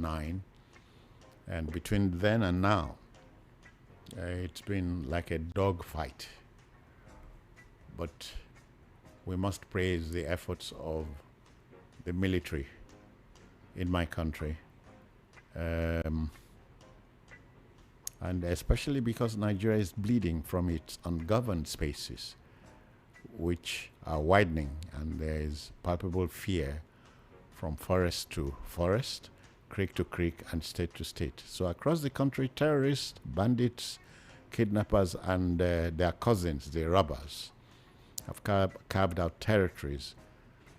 2009. And between then and now, it's been like a dog fight. But we must praise the efforts of the military in my country. And especially because Nigeria is bleeding from its ungoverned spaces, which are widening, and there is palpable fear from forest to forest, creek to creek, and state to state. So across the country, terrorists, bandits, kidnappers, and their cousins, the robbers, have carved out territories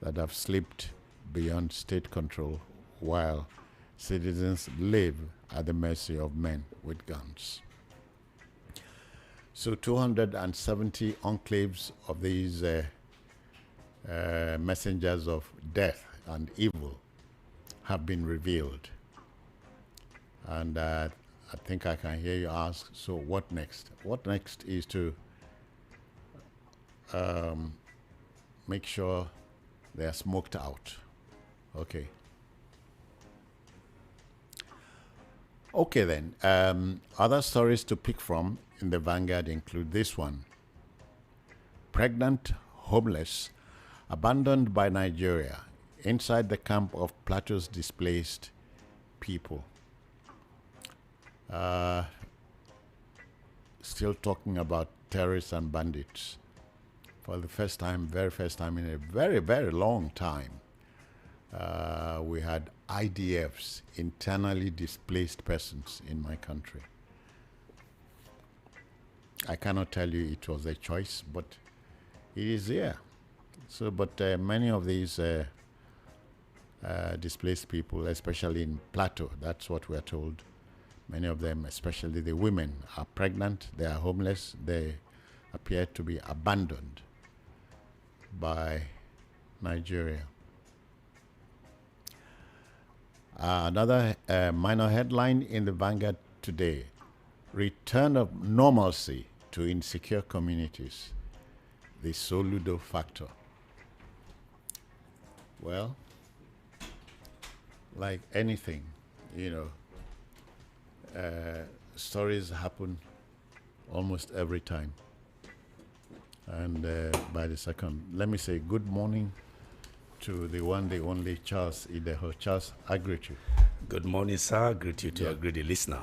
that have slipped beyond state control, while citizens live at the mercy of men with guns. So 270 enclaves of these messengers of death and evil have been revealed. And I think I can hear you ask, so what next? What next is to make sure they are smoked out. Okay. Okay then. Other stories to pick from in the Vanguard include this one. Pregnant, homeless, abandoned by Nigeria inside the camp of Plateau's displaced people. Still talking about terrorists and bandits. For the first time, very first time in a very, very long time, we had IDFs, internally displaced persons in my country. I cannot tell you it was a choice, but it is here. So, but many of these displaced people, especially in Plateau, that's what we are told. Many of them, especially the women, are pregnant, they are homeless, they appear to be abandoned by Nigeria. Another minor headline in the Vanguard today: return of normalcy to insecure communities, the Soludo factor. Well, like anything, stories happen almost every time. And by the second, let me say good morning to the one, the only Charles Ideho. Charles, I greet you. Good morning, sir. Greet you to a greedy listener.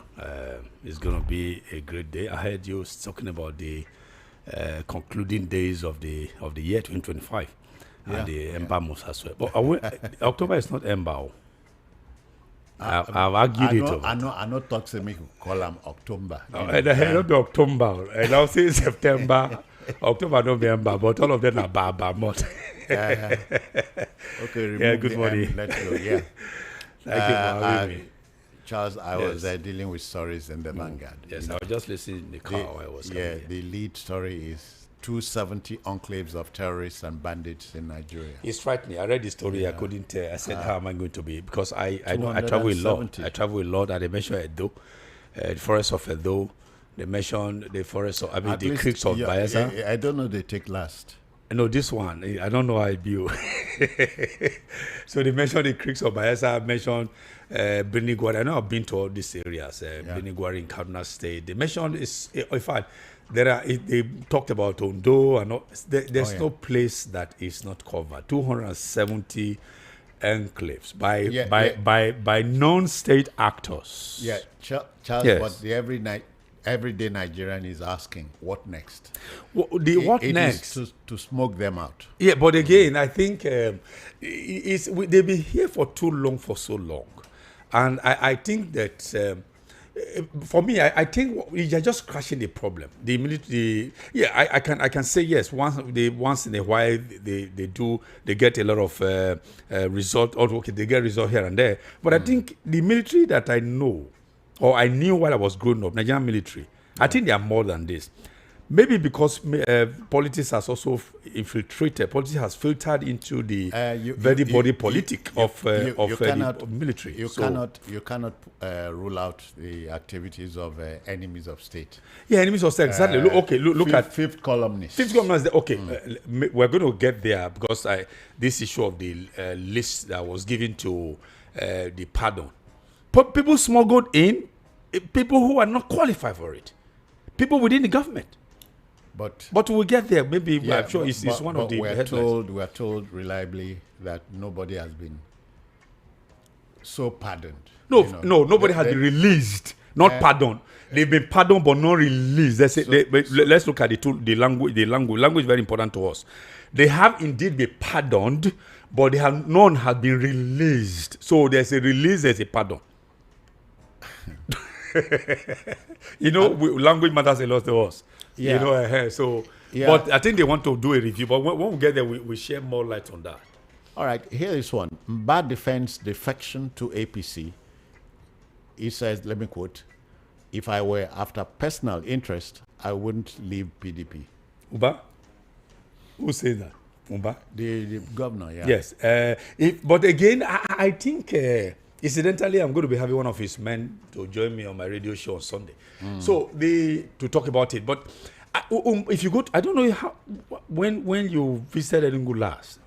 It's going to be a great day. I heard you talking about the concluding days of the year 2025 and the Ember months as well. But October is Ember. I've argued it. I know talk to me call them October. And I heard of October, and I'll say September, October, November, but all of them are bad months. Okay, good morning. Let's go. Yeah. Thank you for having me. Charles, I was dealing with stories in the Vanguard. Yes, I was just listening in the car while I was coming here. The lead story is 270 enclaves of terrorists and bandits in Nigeria. It's frightening. I read the story. I couldn't. I said, how am I going to be? Because I know I travel a lot. I travel a lot, and they mentioned Edo, the forest of Edo. They mentioned the forest of, the creeks of Bayelsa. I don't know they take last. No, this one, I don't know how I view. So they mentioned the creeks of Bayelsa, mentioned Beniguari. I know I've been to all these areas, Beniguari in Kaduna State. They mentioned, in fact, they talked about Ondo, and there's no place that is not covered. 270 enclaves by non-state actors. Yeah, Charles, but the everyday Nigerian is asking, what next? What next? Is to smoke them out. Yeah, but again, I think they've been here for too long, for so long. And I think that, for me, I think you're just crashing the problem. The military, I can say yes. Once in a while, they get a lot of result. Or okay, they get result here and there. But I think the military that I know, or I knew while I was growing up, Nigerian military, I think they are more than this. Maybe because politics has also infiltrated, politics has filtered into the body politic of the military. You cannot rule out the activities of enemies of state. Yeah, enemies of state, exactly. Look at fifth columnist. Fifth columnist, okay, we're going to get there because this issue of the list that was given to the pardon. people smuggled in people who are not qualified for it. People within the government. But we'll get there. Maybe I'm sure it's one of the headlines. We're told reliably that nobody has been so pardoned. Nobody has been released, not pardoned. They've been pardoned but not released. Let's look at the language. The language is very important to us. They have indeed been pardoned, but none have been released. So there's a release, there's a pardon. Language matters a lot to us. Yeah. But I think they want to do a review. But when we get there, we share more light on that. All right, here is one. Mba defends defection to APC. He says, let me quote, "If I were after personal interest, I wouldn't leave PDP." Uba? Who says that? Uba? The governor, yeah. Yes. But again, I think, incidentally, I'm going to be having one of his men to join me on my radio show on Sunday. So to talk about it. But if you go, I don't know how, when you visited Enugu last.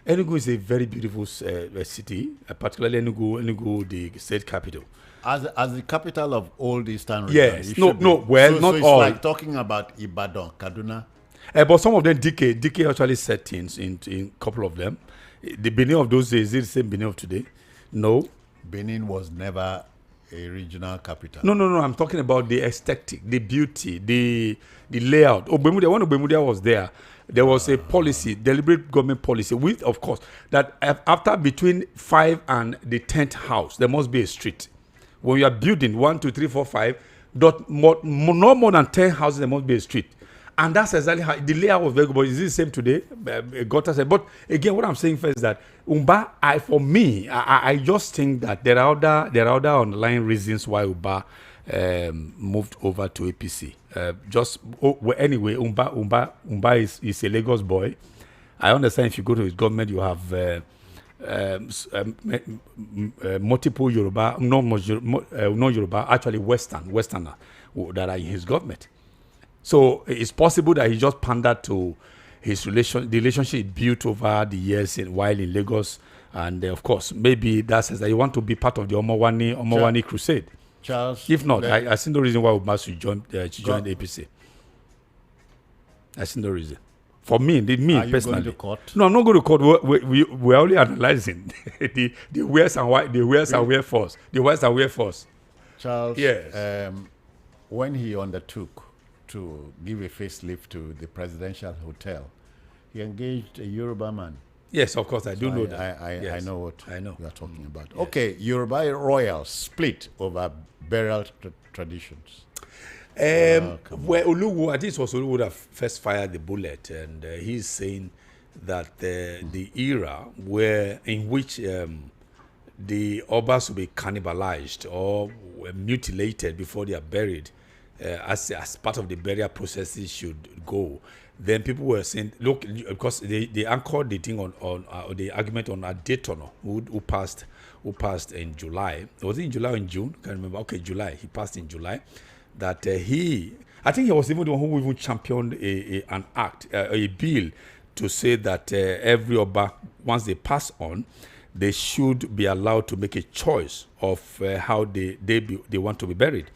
Enugu is a very beautiful city, particularly Enugu, the state capital. As the capital of all the Eastern region. Yes. Not all. It's like talking about Ibadan, Kaduna. But some of them, DK actually set in a couple of them. The Benin of those days, is it the same Benin of today? No. Benin was never a regional capital. No. I'm talking about the aesthetic, the beauty, the layout. When Bermuda was there was a policy, deliberate government policy, with, of course, that after between 5 and the 10th house, there must be a street. When you are building 1, 2, 3, 4, 5, no more than 10 houses, there must be a street. And that's exactly how the layout was very good. But is it the same today? But again, what I'm saying first is that Umba, I just think that there are other underlying reasons why Umba moved over to APC. Anyway, Umba is a Lagos boy. I understand if you go to his government, you have multiple Yoruba, not Yoruba, actually Westerner that are in his government. So it's possible that he just pandered to his the relationship built over the years while in Lagos, and of course maybe that says that you want to be part of the Omowani crusade. Charles, if not, I see no reason why Umba should join APC. I see no reason. For me, are personally. You going to court? No, I'm not going to court. We're only analyzing the wheres and why the wheres and wherefores. The wheres and wherefores. Charles, yes. When he undertook to give a facelift to the presidential hotel, he engaged a Yoruba man. Yes, of course, I do know that. I know what you are talking about. Yes. Okay, Yoruba royals split over burial traditions. Where Oluwu, I think it was Oluwu that first fired the bullet, and he's saying that the era in which the Obas will be cannibalized or mutilated before they are buried, as part of the burial processes should go. Then people were saying, look, because they anchored the thing on the argument on Adetono, who passed in July. Was it in July or in June? I can't remember. Okay, July. He passed in July. That I think he was even the one who even championed a bill to say that every Oba, once they pass on, they should be allowed to make a choice of how they want to be buried.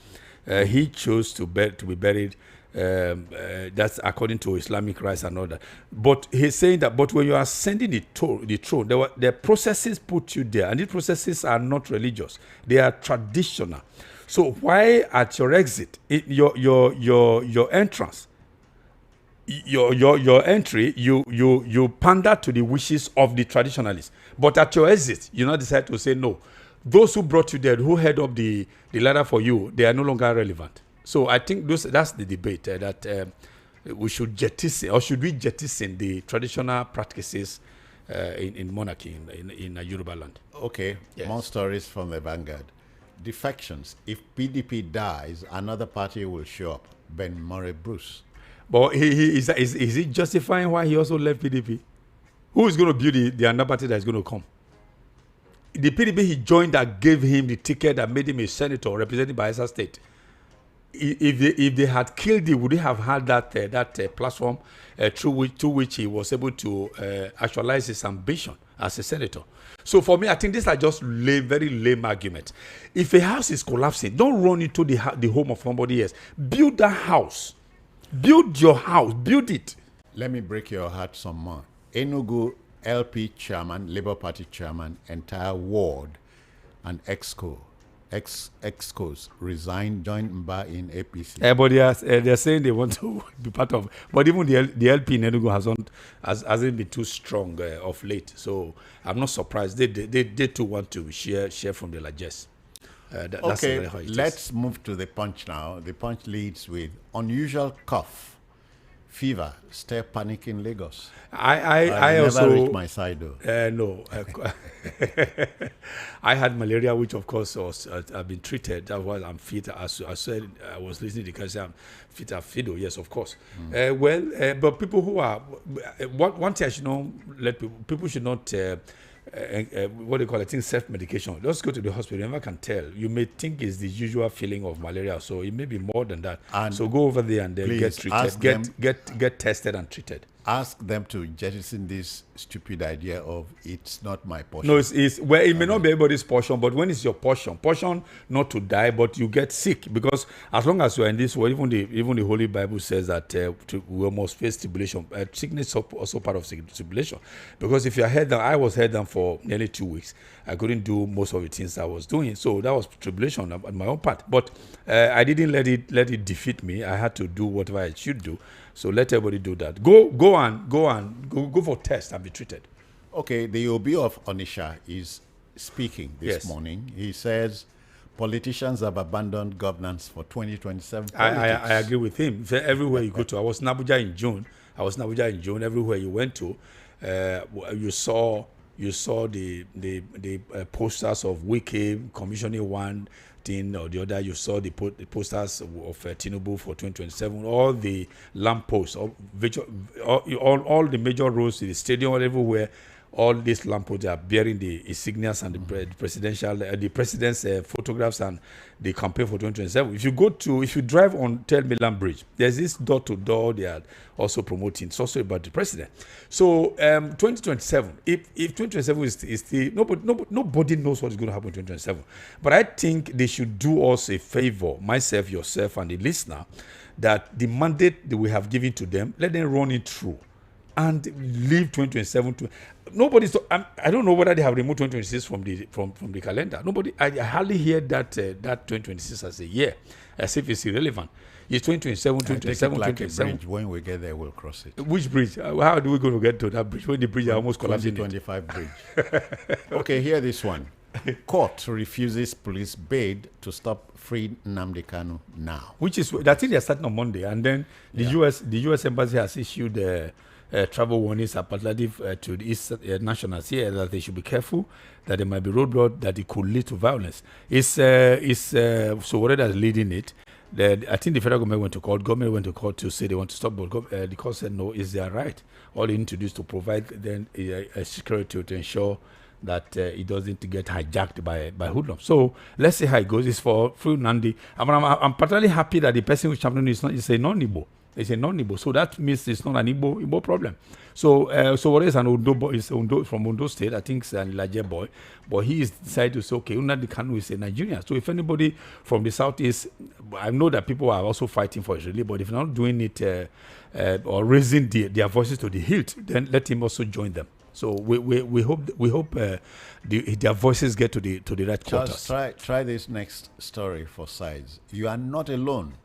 He chose to be buried. That's according to Islamic rites and all that. But he's saying that. But when you are sending the throne, the processes put you there, and these processes are not religious; they are traditional. So why at your exit, your entrance, your entry, you pander to the wishes of the traditionalists, but at your exit, you now decide to say no. Those who brought you there, who head up the ladder for you, they are no longer relevant. So I think that's the debate that we should jettison, or should we jettison the traditional practices in monarchy in Yoruba land? Okay, yes. More stories from the Vanguard. Defections. If PDP dies, another party will show up. Ben Murray Bruce. But is he justifying why he also left PDP? Who is going to build the another party that is going to come? The PDP he joined that gave him the ticket that made him a senator represented by Bayelsa State. If they had killed him, would he have had that platform through which he was able to actualize his ambition as a senator. So for me, I think these are just very lame arguments. If a house is collapsing, don't run into the home of somebody else. Build that house. Build your house. Build it. Let me break your heart some more. Enugu LP chairman, Labour Party chairman, entire ward, and excos resigned, joined Mba in APC. But they're saying they want to be part of. But even the LP in Enugu hasn't been too strong of late. So I'm not surprised. They too want to share from the largesse. Okay, let's move to the Punch now. The Punch leads with unusual cough. Fever, stir panic in Lagos. I also never reached my side though. No, I had malaria, which of course I've been treated. That's why I'm fit. As I said, I was listening to the guy say I'm fit. Fido, yes, of course. But people who are one thing I should know, people should not. What do you call it? I think self-medication. Let's go to the hospital. You never can tell. You may think it's the usual feeling of malaria, so it may be more than that. And so go over there and then get treated. Get tested and treated. Ask them to jettison this stupid idea of it's not my portion. No, it's well, it may not be everybody's portion, but when it's your portion not to die, but you get sick, because as long as you are in this world, even the Holy Bible says that we must face tribulation. Sickness is also part of tribulation, because if you are head down, I was head down for nearly 2 weeks. I couldn't do most of the things I was doing, so that was tribulation on my own part. But I didn't let it defeat me. I had to do whatever I should do. So let everybody do that. Go for test and be treated. Okay, the Obi of Onisha is speaking this morning. He says politicians have abandoned governance for 2027 politics. I agree with him. Everywhere you go to, I was in Abuja in June. Everywhere you went to, you saw the posters of Wike commissioning one thing or the other. You saw the posters of Tinubu for 2027. All the lampposts, all the major roads, the stadium, everywhere. All these lampposts are bearing the insignias and the president's photographs and the campaign for 2027. If you drive on Tel Milan Bridge, there's this door-to-door they are also promoting. It's also about the president. So 2027, if 2027 is still, nobody knows what is going to happen in 2027. But I think they should do us a favor, myself, yourself, and the listener, that the mandate that we have given to them, let them run it through and leave 2027 I don't know whether they have removed 2026 from the calendar. I hardly hear that 2026 as a year, as if it's irrelevant. It's 2027, 2027, like 2027. A bridge. When we get there, we'll cross it. Which bridge? How do we go to get to that bridge when the bridge is almost collapsing? 2025 bridge. Okay, hear this one. Court refuses police bid to stop freeing Nnamdi Kanu now. Which is, I think they're starting on Monday, and then the U.S. Embassy has issued travel warnings, particularly to the East nationals here, that they should be careful, that there might be roadblock, that it could lead to violence. So whatever is leading it, I think the federal government went to court to say they want to stop, but the court said no, it's their right. All they need to do is to provide then a security to ensure that it doesn't get hijacked by hoodlums. So let's see how it goes. It's for free Nnamdi. I'm particularly happy that the person who's championing is a non-Igbo. It's a non-Igbo, so that means it's not an Igbo problem. So what is an Ondo boy? Is from Ondo State. I think it's a Niger boy, but he is decided to say, okay, Nnamdi Kanu is a Nigerian. So if anybody from the southeast, I know that people are also fighting for his relief, but if not doing it or raising their voices to the hilt, then let him also join them. So we hope their voices get to the right quarters. Just try this next story for size. You are not alone.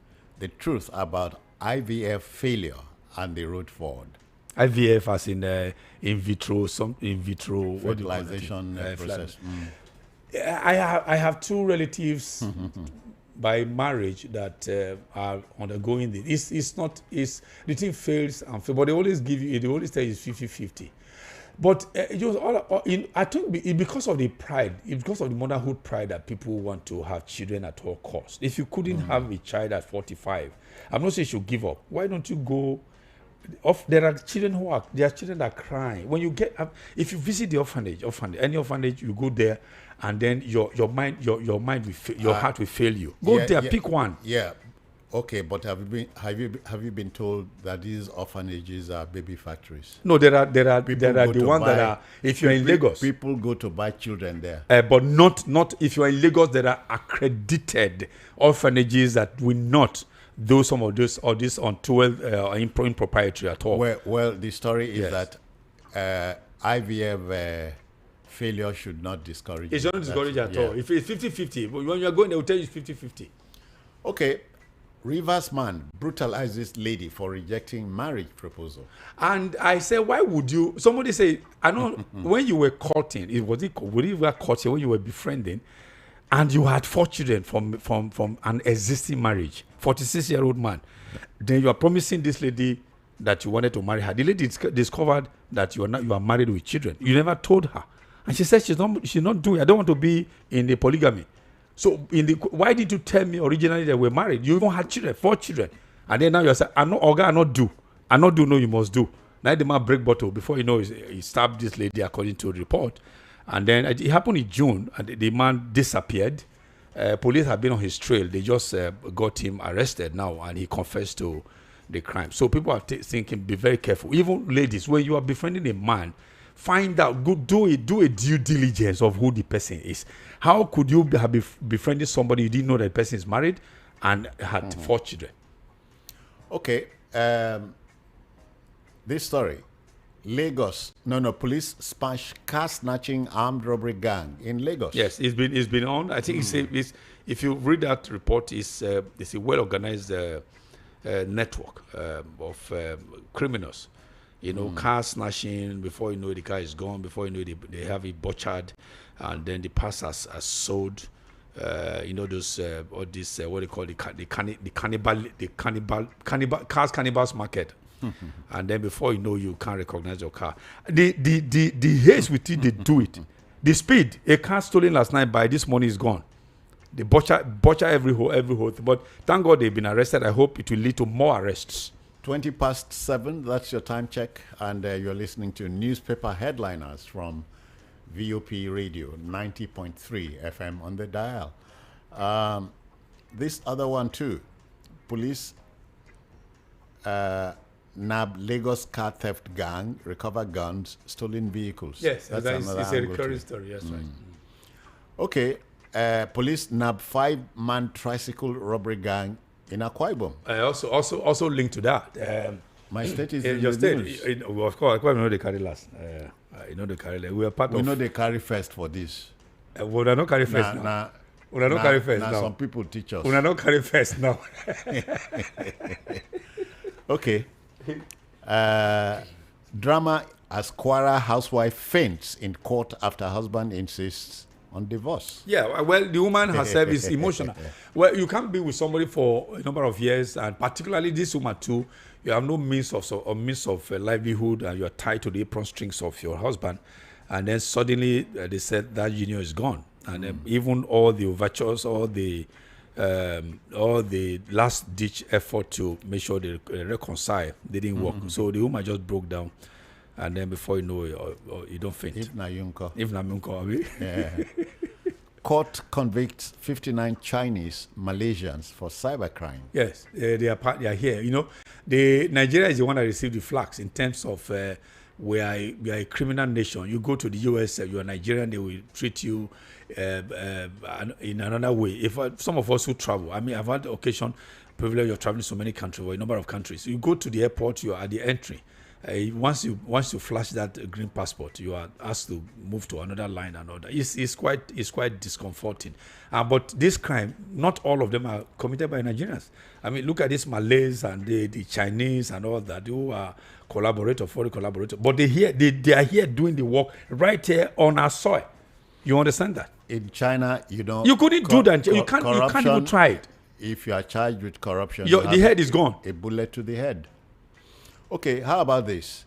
The truth about IVF failure and the road forward. IVF as in vitro fertilization process. I have two relatives by marriage that are undergoing this. It's the thing fails and fails, but they always tell you it's 50-50. But I think because of the pride, because of the motherhood pride that people want to have children at all costs. If you couldn't have a child at 45, I'm not saying you should give up. Why don't you go? There are children that are crying. When you if you visit the orphanage, any orphanage, you go there, and then your heart will fail you. Go there, pick one. Yeah, Okay, but have you been told that these orphanages are baby factories? No, there are Go the to ones that buy- are. If you're in people- Lagos, people go to buy children there. but not if you are in Lagos, there are accredited orphanages that will not do some of this or this on 12 improprietary at all. Well, the story is Yes. that IVF failure should not discourage. It's you. not discouraged at Yeah. all. If it's 50-50, but when you are going, they will tell you it's 50-50. Okay, Rivers man brutalizes lady for rejecting marriage proposal. And I said, why would you? Somebody say, I know when you were courting, would it were courting when you were befriending, and you had 4 children from an existing marriage, 46-year-old man. Then you are promising this lady that you wanted to marry her. The lady discovered that you are married with children. You never told her, and she said she's not doing. I don't want to be in the polygamy. So why did you tell me originally that we're married? You even had children, 4 children, and then now you're saying, I not do. No, you must do. Now the man break bottle. Before you know, he stabbed this lady according to a report, and then it happened in June, and the man disappeared. Police have been on his trail. They just got him arrested now, and he confessed to the crime. So people are thinking, be very careful. Even ladies, when you are befriending a man, find out, do a due diligence of who the person is. How could you have befriended somebody you didn't know that the person is married and had 4 children? Okay, this story, Lagos. No, police smash car snatching armed robbery gang in Lagos. Yes, it's been on. I think it's if you read that report, it's a well organized network of criminals. You know, car snatching. Before you know, the car is gone. Before you know, they have it butchered, and then the parts are sold. You know, those all this what they call the cannibals market. And then before you know, you can't recognize your car. The haste with it they do it. The speed, a car stolen last night by this morning is gone. They butcher every hole. But thank God they've been arrested. I hope it will lead to more arrests. 7:20, that's your time check, and you're listening to newspaper headliners from VOP Radio 90.3 FM on the dial. This other one too, police nab Lagos car theft gang, recover guns, stolen vehicles. Yes, that's it's another a angle recurring too. story. Yes, right. Okay, police nab 5-man tricycle robbery gang in Akwa Ibom. Also linked to that. My state is in in your the state, news. of course, I know they carry last. You know they carry last. We are part We of. know they carry first for this. We are not carry first now. We are not carry first now. Some people teach us. We are not carry first now. Okay. Drama as Kwara housewife faints in court after husband insists on divorce. Yeah, well, the woman herself is emotional. Well, you can't be with somebody for a number of years, and particularly this woman too. You have no means of livelihood, and you are tied to the apron strings of your husband. And then suddenly they said that union is gone, and even all the overtures, all the last ditch effort to make sure they reconcile didn't work. So the woman just broke down, and then before you know it, you don't faint. If na yunko. If not, Yeah. Court convicts 59 Chinese Malaysians for cybercrime. Yes, they are here. You know, Nigeria is the one that received the flags in terms of we are a criminal nation. You go to the US, you are Nigerian, they will treat you in another way. If some of us who travel, I mean, I've had the occasion, privilege of traveling to so many countries, or a number of countries. You go to the airport, you are at the entry. Once you flash that green passport, you are asked to move to another line and all that. It's quite discomforting. But this crime, not all of them are committed by Nigerians. I mean, look at these Malays and the Chinese and all that who are foreign collaborators. But they are here doing the work right here on our soil. You understand that? In China, you couldn't do that. You can't even try it. If you are charged with corruption, the head is gone. A bullet to the head. Okay, how about this?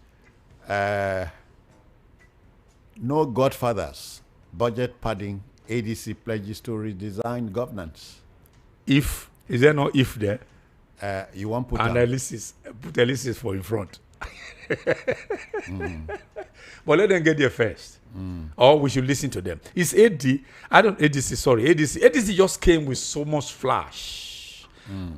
No godfathers. Budget padding. ADC pledges to redesign governance. Is there no if there? You want put analysis for in front. But let them get there first. Or we should listen to them. It's ADC just came with so much flash.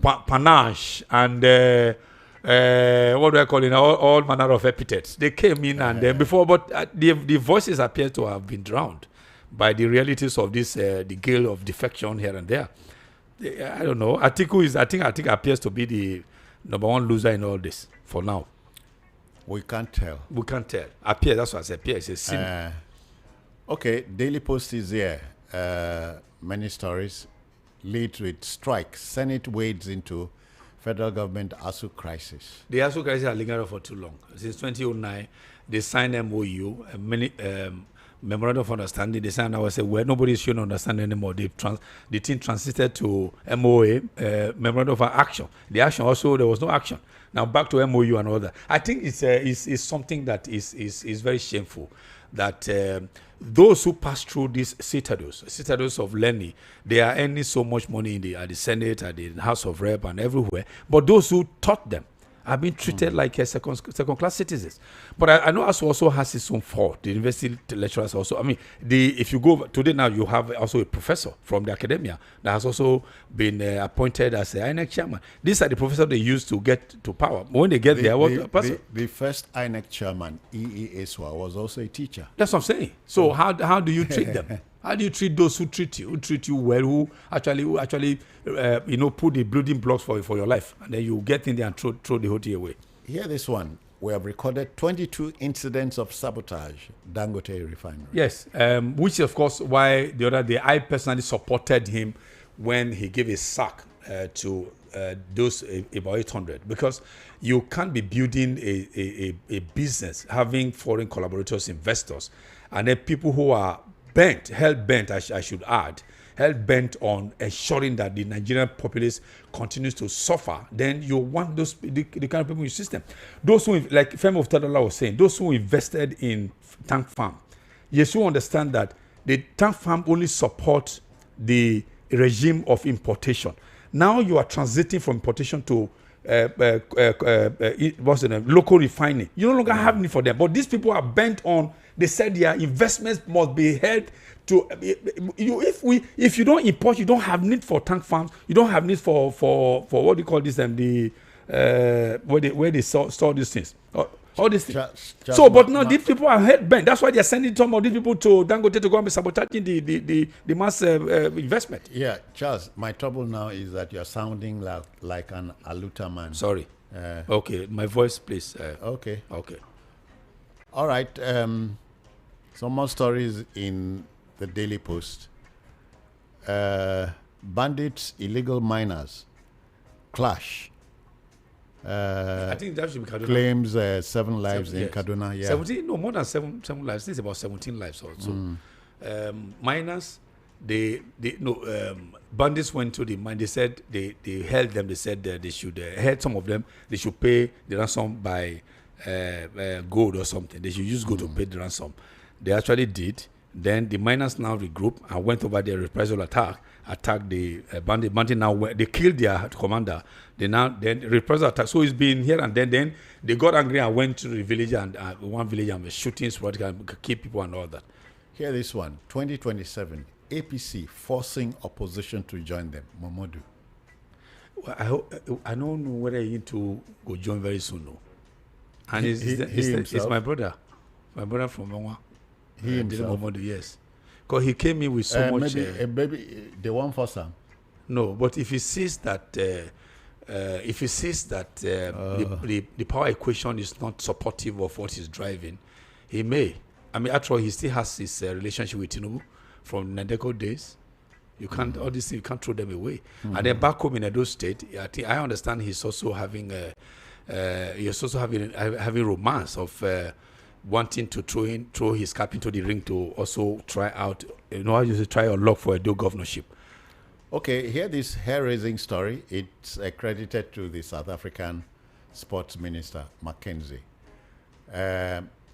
panache, and what do I call it? All manner of epithets. They came in and before, but the voices appear to have been drowned by the realities of this, the gale of defection here and there. I don't know. Atiku I think appears to be the number one loser in all this for now. We can't tell. We can't tell. Appear, that's what I said. Appear is a sin. Okay, Daily Post is here. Many stories lead with strike. Senate wades into federal government ASU crisis. The ASU crisis has lingered for too long. Since 2009, they signed MOU, memorandum of understanding. They signed, I was saying, where nobody is showing understanding anymore. The thing transited to MOA, memorandum of action. The action also, there was no action. Now back to MOU and all that. I think it's something that is very shameful that those who pass through these citadels of learning, they are earning so much money at the Senate, at the House of Rep, and everywhere. But those who taught them are being treated like second-class citizens. But I know ASU also has its own fault. The university lecturers also. I mean, if you go today now, you have also a professor from the academia that has also been appointed as the INEC chairman. These are the professors they use to get to power. When they get there, the first INEC chairman, E.E. Eswa, was also a teacher. That's what I'm saying. So how do you treat them? How do you treat those who treat you well, who actually put the building blocks for your life, and then you get in there and throw the whole thing away? Hear this one. We have recorded 22 incidents of sabotage, Dangote refinery. Yes, which is of course why the other day I personally supported him when he gave a sack to those about 800, because you can't be building a business having foreign collaborators, investors, and then people who are hell-bent, I should add, hell-bent on ensuring that the Nigerian populace continues to suffer. Then you want the kind of people in your system. Those who, like Femi Otedola was saying, those who invested in tank farm, yes, you understand that the tank farm only support the regime of importation. Now you are transiting from importation to local refining. You no longer have need for them. But these people are bent on, they said their investments must be held to if you don't import, you don't have need for tank farms, you don't have need for what do you call this, where they store these things. All these things. But now these people are head bent. That's why they're sending some of these people to Dangote to go and be sabotaging the mass investment. Yeah, Charles, my trouble now is that you're sounding like an Aluta man. Sorry. Okay, my voice, please. Okay. All right. Some more stories in the Daily Post. Bandits, illegal miners clash. I think that should be Kaduna. Claims 7 lives in Kaduna. Yeah. 17? No, more than seven lives. This is about 17 lives or so. Miners, bandits went to the mine. They said they held them. They said that they should held some of them. They should pay the ransom by gold or something. They should use gold to pay the ransom. They actually did. Then the miners now regrouped and went over their reprisal attacked the bandit. Bandit now they killed their commander. Then reprisal attack. So it's been here and then they got angry and went to the village and one village and were shooting sporadic and kill people and all that. Hear this one. 2027 APC forcing opposition to join them. Momodu. Well, I don't know whether he need to go join very soon. No. And he's my brother. My brother from Mongwa. He himself. Momodu, yes. Because he came in with so much. Maybe they won't force him. No, but if he sees that the power equation is not supportive of what he's driving, he may. I mean, after all, he still has his relationship with Tinubu from Nadeko days. You can't all these things, you can't throw them away. And then back home in Edo State, I understand he's also having having romance of wanting to throw his cap into the ring to also try out, try your luck for a Edo governorship. Okay, here this hair-raising story. It's accredited to the South African sports minister, Mackenzie.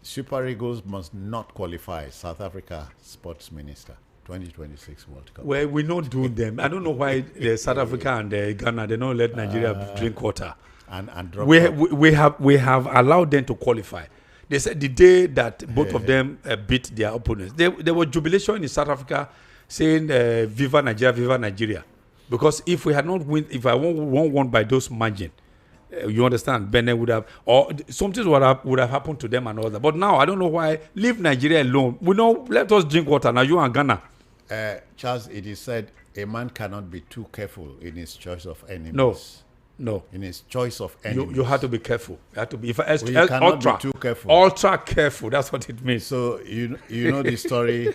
Super Eagles must not qualify South Africa sports minister 2026 World Cup. Well, we don't do them. I don't know why South Africa and Ghana, they don't let Nigeria drink water. And drop we have allowed them to qualify. They said the day that both of them beat their opponents, there was jubilation in South Africa saying "Viva Nigeria, Viva Nigeria." Because if we had not won, if I won by those margin, you understand, Benin would have, or something would have happened to them and all that. But now I don't know why. Leave Nigeria alone. We know. Let us drink water now. You and Ghana. Charles, it is said a man cannot be too careful in his choice of enemies. No. In his choice of enemies. You have to be careful. You have to be. You cannot be too careful. Ultra careful. That's what it means. So you know the story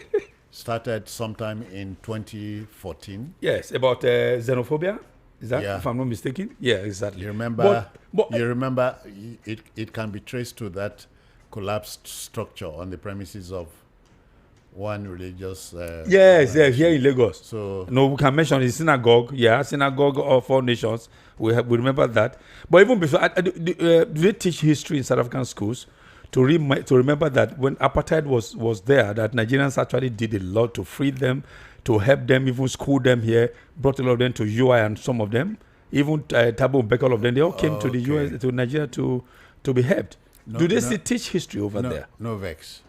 started sometime in 2014. Yes, about xenophobia. Is that, if I'm not mistaken? Yeah, exactly. You remember? You remember? It can be traced to that collapsed structure on the premises of one religious. Yes, here in Lagos. So no, we can mention the synagogue. Yeah, synagogue of all nations. We remember that. But even before, do they teach history in South African schools to remember that when apartheid was there, that Nigerians actually did a lot to free them, to help them, even school them here, brought a lot of them to UI, and some of them, even Thabo Mbeki, all of them, they all came to the US, to Nigeria to be helped. Do they still teach history over there? No vex.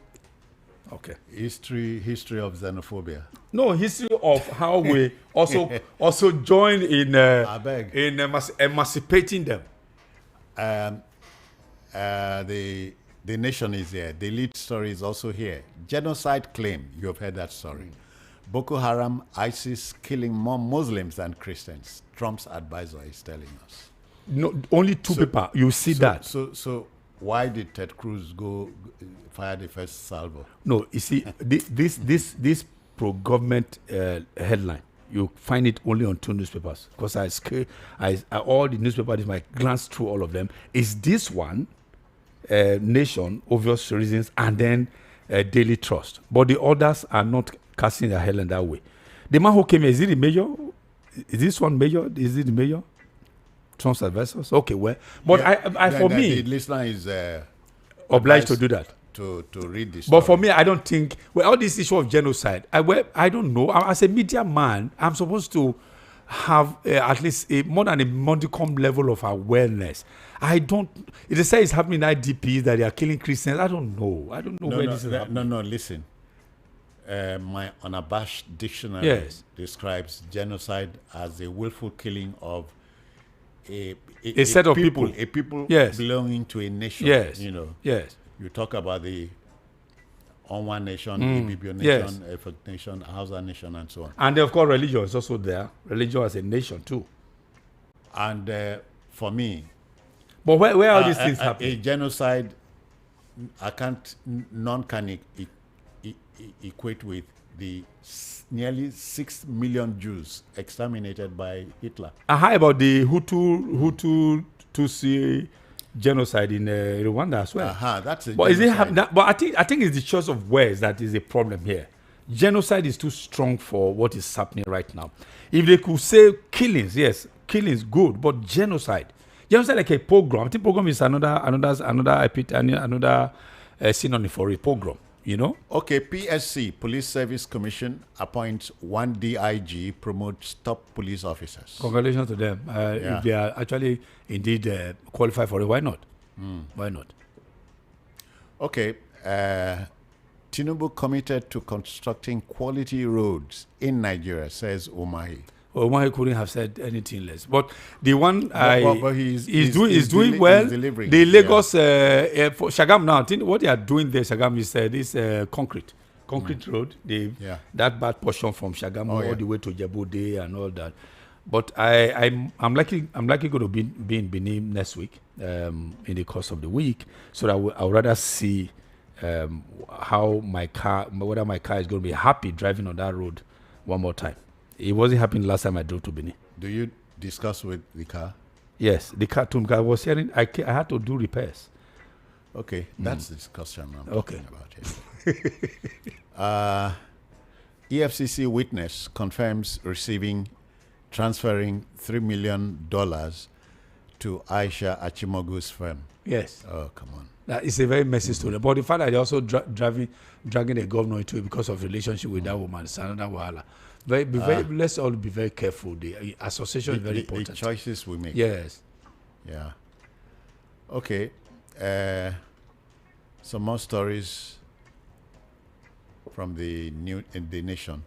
Okay. History of xenophobia. No, history of how we also join in emancipating them. The nation is here. The lead story is also here. Genocide claim. You have heard that story. Boko Haram, ISIS killing more Muslims than Christians. Trump's advisor is telling us. No, only two people. You see that. So why did Ted Cruz fire the first salvo? No, you see, this pro-government headline, you find it only on two newspapers. Because all the newspapers, I glance through all of them. Is this one, Nation, obvious reasons, and then Daily Trust. But the others are not casting their headline that way. The man who came here, is it the mayor? Is this one mayor? Is it the mayor? Trump's advisors? Okay, well. But for me, the listener is obliged to do that. To read this. But for me, I don't think, all this issue of genocide, I don't know. As a media man, I'm supposed to have at least more than a modicum level of awareness. I don't. It is said it's happening in IDPs that they are killing Christians. I don't know where this is happening. No, listen. My unabashed dictionary describes genocide as a willful killing of a set of people. people. A people belonging to a nation. Yes. You know. Yes. You talk about the Onwa Nation, Ibibio Nation, Efik Nation, Hausa Nation, and so on. And of course, religion is also there. Religion as a nation too. And for me, but where are these things happening? A genocide, none can equate with the nearly 6 million Jews exterminated by Hitler. And how about the Hutu Tutsi genocide in Rwanda as well? That's a but genocide. But I think it's the choice of words that is a problem here. Genocide is too strong for what is happening right now. If they could say killings, yes, killings good, but genocide like a pogrom. I think pogrom is another synonym for a pogrom. You know? Okay, PSC, Police Service Commission, appoints one DIG, promotes top police officers. Congratulations to them. If they are actually indeed qualified for it, why not? Why not? Okay, Tinubu committed to constructing quality roads in Nigeria, says Umahi. Well, Umahi couldn't have said anything less. But the one he's doing well. He's delivering. The Lagos for Shagam now, I think what they are doing there, Shagam is this concrete road. That bad portion from Shagam all the way to Djibouti and all that. But I'm likely going to be in Benin next week, in the course of the week, so that I would rather see how whether my car is going to be happy driving on that road one more time. It wasn't happening last time I drove to Benin. Do you discuss with the car? Yes, the car too. I was hearing I had to do repairs. Okay, that's the discussion I'm talking about here. EFCC witness confirms transferring $3 million to Aisha Achimogu's firm. Yes. Oh, come on. That is a very messy story. But the fact that they're also dragging the governor into it because of relationship with that woman is another wahala. Let's all be very careful. The association is very important. The choices we make. Yes. Yeah. Okay. Some more stories from the Nation.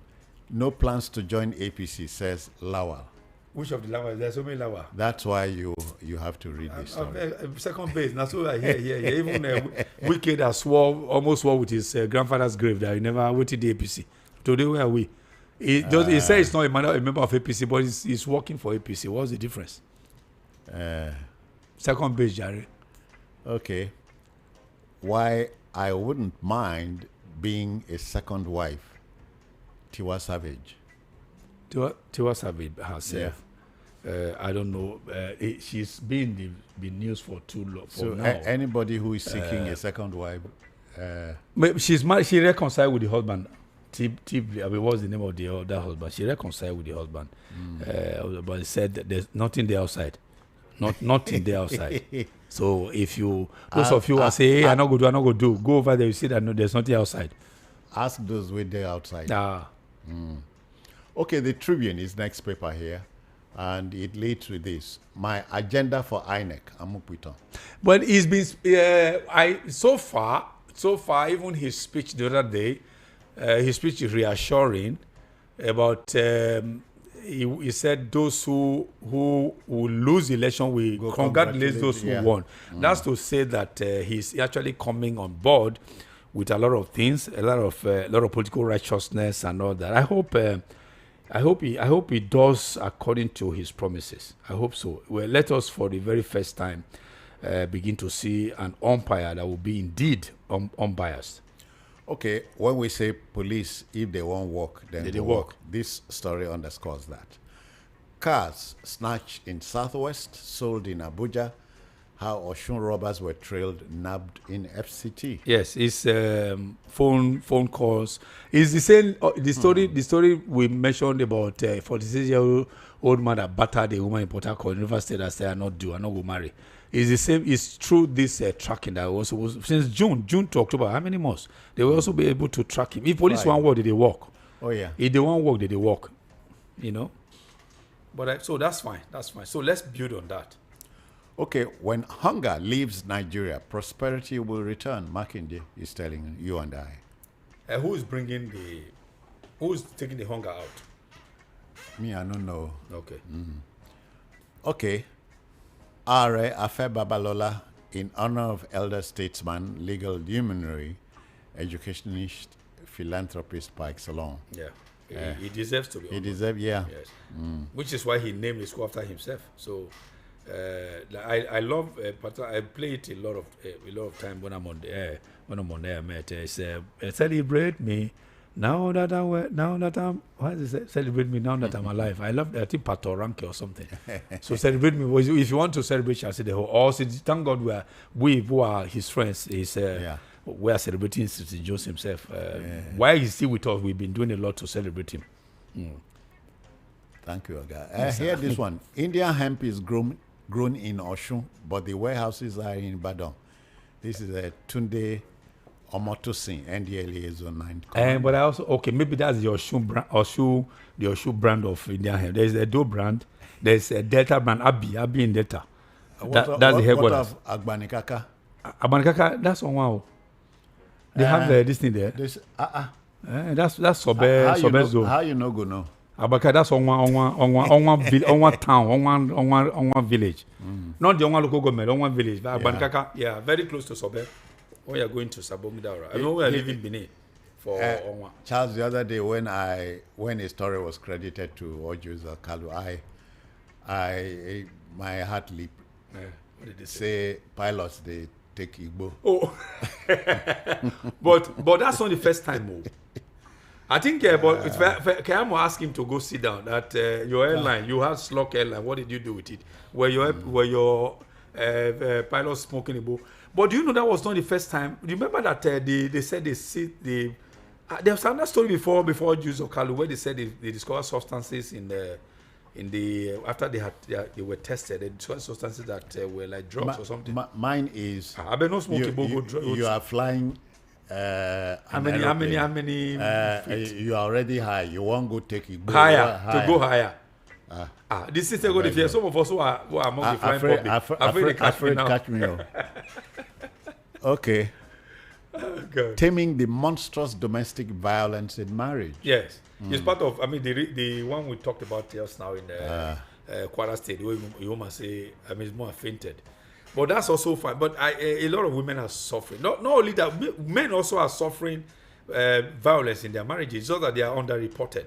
No plans to join APC, says Lawal. Which of the lava? There's so many lava. That's why you have to read this story. Second base. That's what I hear. Yeah. Even Wike that almost swore with his grandfather's grave that he never went to the APC. Today, where are we? He said he's not a member of APC, but he's working for APC. What's the difference? Second base, Jerry. Okay. Why I wouldn't mind being a second wife, Tiwa Savage. Tiwa Savage herself. Yeah. I don't know. She's been in the news for too long. So anybody who is seeking a second wife, she's married. She reconciled with the husband. What's the name of the other husband? She reconciled with the husband, but he said that there's nothing there outside. Nothing there outside. So if those of you are say, hey, I'm not going to do, go over there. You see that there's nothing outside. Ask those with there outside. Okay, the Tribune is next paper here, and it leads with this: my agenda for INEC. Amupito. But it's been so far, even his speech the other day, his speech is reassuring about. He said those who will lose the election will congratulate those who won. That's to say that he's actually coming on board with a lot of things, a lot of political righteousness and all that. I hope he does according to his promises. I hope so. Well, let us for the very first time begin to see an umpire that will be indeed unbiased. Okay, when we say police, if they won't work, then they work. This story underscores that. Cars snatched in Southwest, sold in Abuja. How Oshun robbers were trailed, nabbed in FCT. Yes, it's phone calls. It's the same. The story we mentioned about 46-year-old man that battered a woman in Port Harcourt, River State, that said, "I'm not going to marry." It's the same. It's through this tracking that also was since June to October. How many months? They will also be able to track him. If police want work, did they walk? Oh yeah. If they want work, did they walk? You know. But so that's fine. That's fine. So let's build on that. Okay, when hunger leaves Nigeria, prosperity will return. Makinde is telling you and I. Who's taking the hunger out? Me, I don't know. Okay. Okay. Are Afe Babalola, in honor of elder statesman, legal luminary, educationist, philanthropist par excellence. Yeah. He deserves to be honored. He deserves, yeah. Yes. Which is why he named the school after himself. So I love, I play it a lot of time when I'm on the air. When I'm on air, mate, celebrate me now that I'm. What is it? Celebrate me now that I'm alive. I love. I think Patoranke or something. So celebrate me. If you want to celebrate, I say the whole. Or thank God we who are his friends. We are celebrating St. Joseph himself. While he's still with us, we've been doing a lot to celebrate him. Thank you, Oga. Hear this one. Indian hemp is grown in Oshun, but the warehouses are in Ibadan. This is a Tunde Omotosin, NDLA Zone 9. But I also, maybe that's the Oshun brand of Indian hemp. There's a Do brand. There's a Delta brand, Abi in Delta. That's the headquarters. What of Agbanikaka? Agbanikaka, that's on wow. They have this thing there. That's Sobe Zone. How you know go know? Abaka, that's on one town, on one village. Not the one local government, on one village. Abankaka, very close to Sobe. When you're going to Sabomidaura. I know we are living Benin for Onwa. Charles, the other day when a story was credited to Ojuza Kalu, my heart leaped. What did they say? Pilots, they take Igbo. Oh. but that's not the first time. I think, but Kayamo asked him to go sit down. That your airline, you had Slok Airline. What did you do with it? Were your pilots smoking a bowl? But do you know that was not the first time? Remember that they said there was another story before Jews of Kalu where they said they discovered substances in the after they were tested. They discovered substances that were like drugs or something. Mine is. I bet no smoking bowl. You are flying. How many? You are already high. You won't go take it. To go higher. This is a good idea. Some of us who are among the flying public. Afraid catch me up. Okay. Taming the monstrous domestic violence in marriage. Yes. It's part of, the one we talked about just now in Kwara State, where you must say, I mean, it's more fainted. But that's also fine. But a lot of women are suffering. Not only that, men also are suffering violence in their marriages, so that they are underreported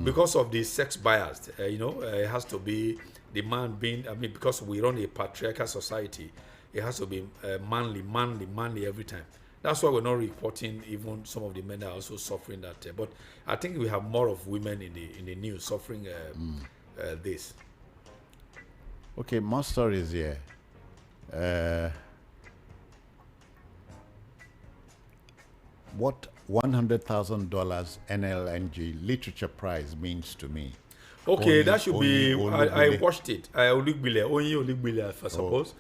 because of the sex bias. It has to be the man being, I mean, because we run a patriarchal society, it has to be manly every time. That's why we're not reporting even some of the men that are also suffering that. But I think we have more of women in the news suffering this. Okay, more stories here. What $100,000 NLNG literature prize means to me. Okay, that should be. I watched it. Olugbile, I suppose.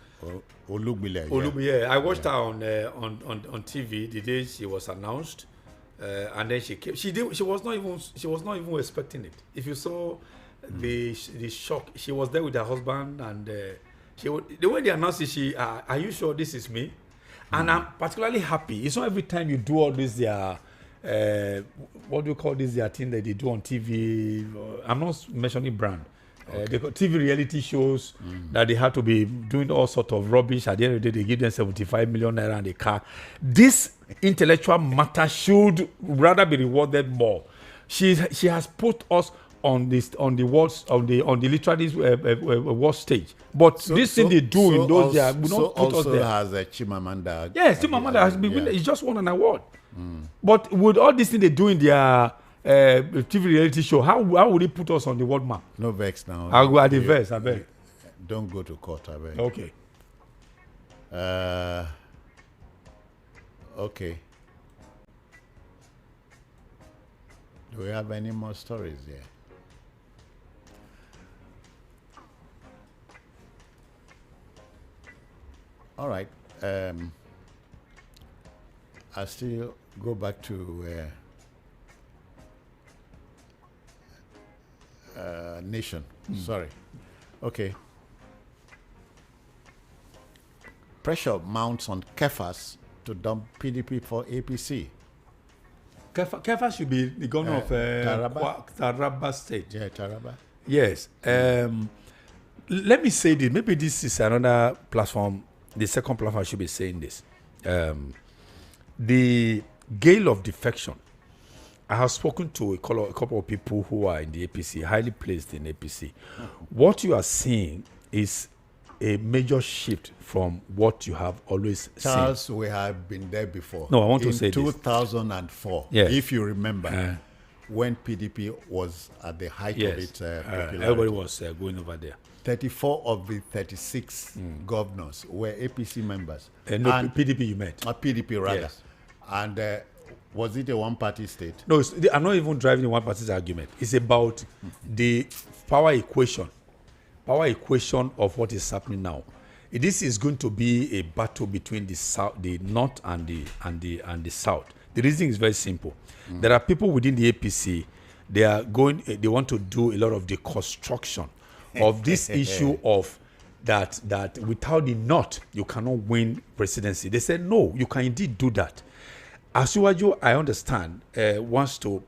Olugbile. Yeah. I watched her on TV the day she was announced, and then she came. She was not even expecting it. If you saw the shock, she was there with her husband, and the way they announced it, are you sure this is me? And I'm particularly happy. It's not every time you do all this, what do you call this? Their thing that they do on TV. I'm not mentioning brand. Okay. They got TV reality shows that they have to be doing all sort of rubbish. At the end of the day, they give them 75 million naira and a car. This intellectual matter should rather be rewarded more. She has put us on the literary world stage, but this thing they do in those years will not put us there. Has a Chimamanda. Yes, Chimamanda has been winning. It's just won an award. But with all this thing they do in their TV reality show, how would it put us on the world map? No vex now. I'll go at the verse, I beg. Don't go to court, I beg. Okay. Okay. Do we have any more stories here? All right. I'll still go back to Nation. Sorry. Okay. Pressure mounts on Kefas to dump PDP for APC. Kefa should be the governor of Taraba State. Yeah, Taraba. Yes. Let me say this. Maybe this is another platform. The second platform should be saying this. The gale of defection. I have spoken to a couple of people who are in the APC, highly placed in APC. What you are seeing is a major shift from what you have always Charles, seen. we have been there before. No, I want to say in 2004, yes. If you remember, when PDP was at the height of its popularity. Everybody was going over there. 34 of the 36 governors were APC members. No, PDP you meant. PDP rather. Yes. And was it a one-party state? No, I'm not even driving the one-party argument. It's about the power equation of what is happening now. This is going to be a battle between the south, the north, and the south. The reason is very simple. There are people within the APC. They want to do a lot of deconstruction of this issue of that without the north you cannot win presidency. They said no, you can indeed do that. Asiwaju, I understand, wants to,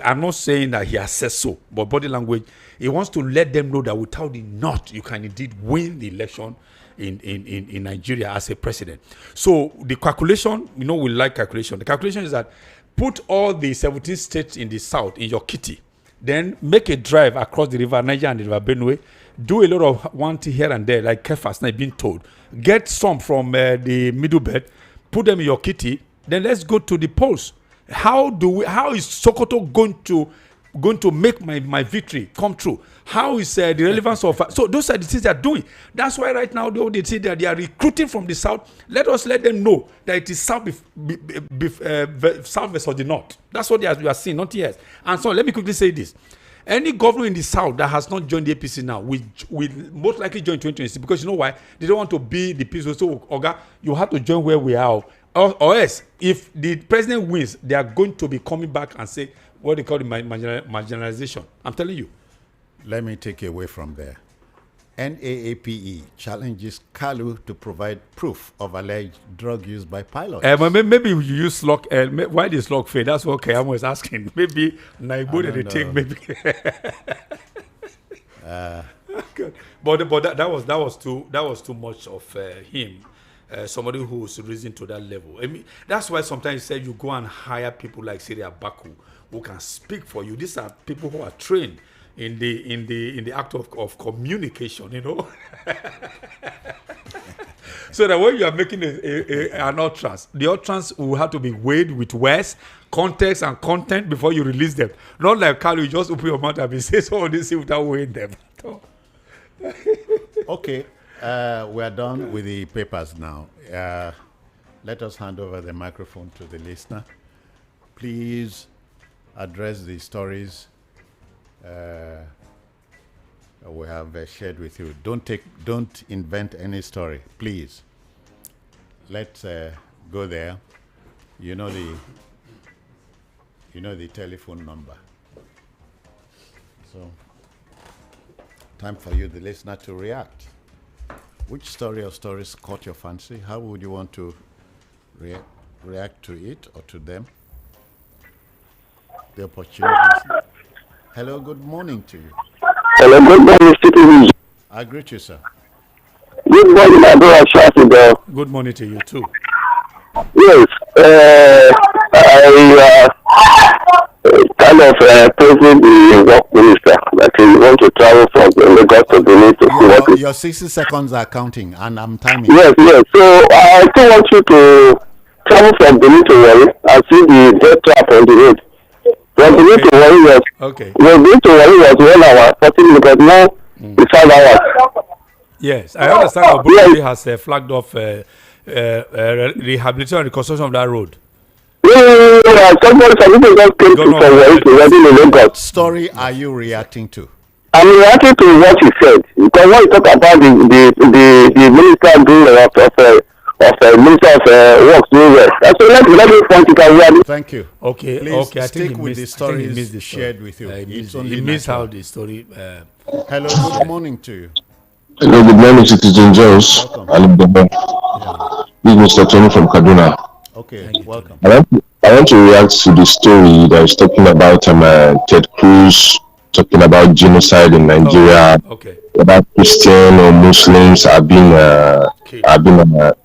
I'm not saying that he has said so, but body language, he wants to let them know that without the north, you can indeed win the election in Nigeria as a president. So the calculation, we like calculation. The calculation is that put all the 17 states in the south in your kitty, then make a drive across the river Niger and the river Benue, do a lot of one thing here and there, like Kefas, now being told. Get some from the middle belt, put them in your kitty, then let's go to the polls. How is Sokoto going to make my victory come true? How is the relevance of... So those are the things they are doing. That's why right now they say that they are recruiting from the south. Let them know that it is south south versus the north. That's what you are seeing, not yes. And so let me quickly say this. Any governor in the south that has not joined the APC now will most likely join 2026, because you know why? They don't want to be the people. So, Oga, you have to join where we are. Or else, if the president wins, they are going to be coming back and say what they call the marginalization. I'm telling you. Let me take you away from there. NAAPE challenges Kalu to provide proof of alleged drug use by pilots. Maybe you use slug. Why did slug fail? That's what Kayamo is asking. Maybe Naibu they take maybe. But that was too much of him. Somebody who's risen to that level. I mean, that's why sometimes you say you go and hire people like Syria Baku who can speak for you. These are people who are trained in the act of communication, you know. So that when you are making an utterance, the utterance will have to be weighed with words, context, and content before you release them. Not like Carl, you just open your mouth and say some of this without weighing them. Okay, we are done with the papers now. Let us hand over the microphone to the listener. Please address the stories we have shared with you. Don't invent any story, please. Let's go there. You know the telephone number. So, time for you, the listener, to react. Which story or stories caught your fancy? How would you want to react to it or to them? The opportunities. Hello, good morning to you. Hello, good morning, citizens. I greet you, sir. Good morning, my brother Shafiq. Good morning to you too. Yes, I kind of praising the work minister that he want to travel from Lagos to Benin to see what your 60 seconds are counting, and I'm timing. Yes. So I still want you to travel from Benin to Warri and see the death trap on the road. From Benin to Warri was Benin to Warri was 1 hour 40 minutes, but now it's 5 hours. Yes, I understand how Burundi has flagged off rehabilitation and reconstruction of that road. Some people just came to Warri to Warri in Lagos. What story are you reacting to? I'm reacting to what he said, because when you talk about the minister doing of Minister of Works doing well. So let me point it out. Thank you. Okay, please okay. I stick think with the stories shared with you. He missed how the story. Hello, good morning to you. Hello, good morning, Citizen Jones. Welcome. This is Mr. Tony from Kaduna. Okay, welcome. I want to react to the story that is talking about Ted Cruz talking about genocide in Nigeria. Okay. About Christian or Muslims have been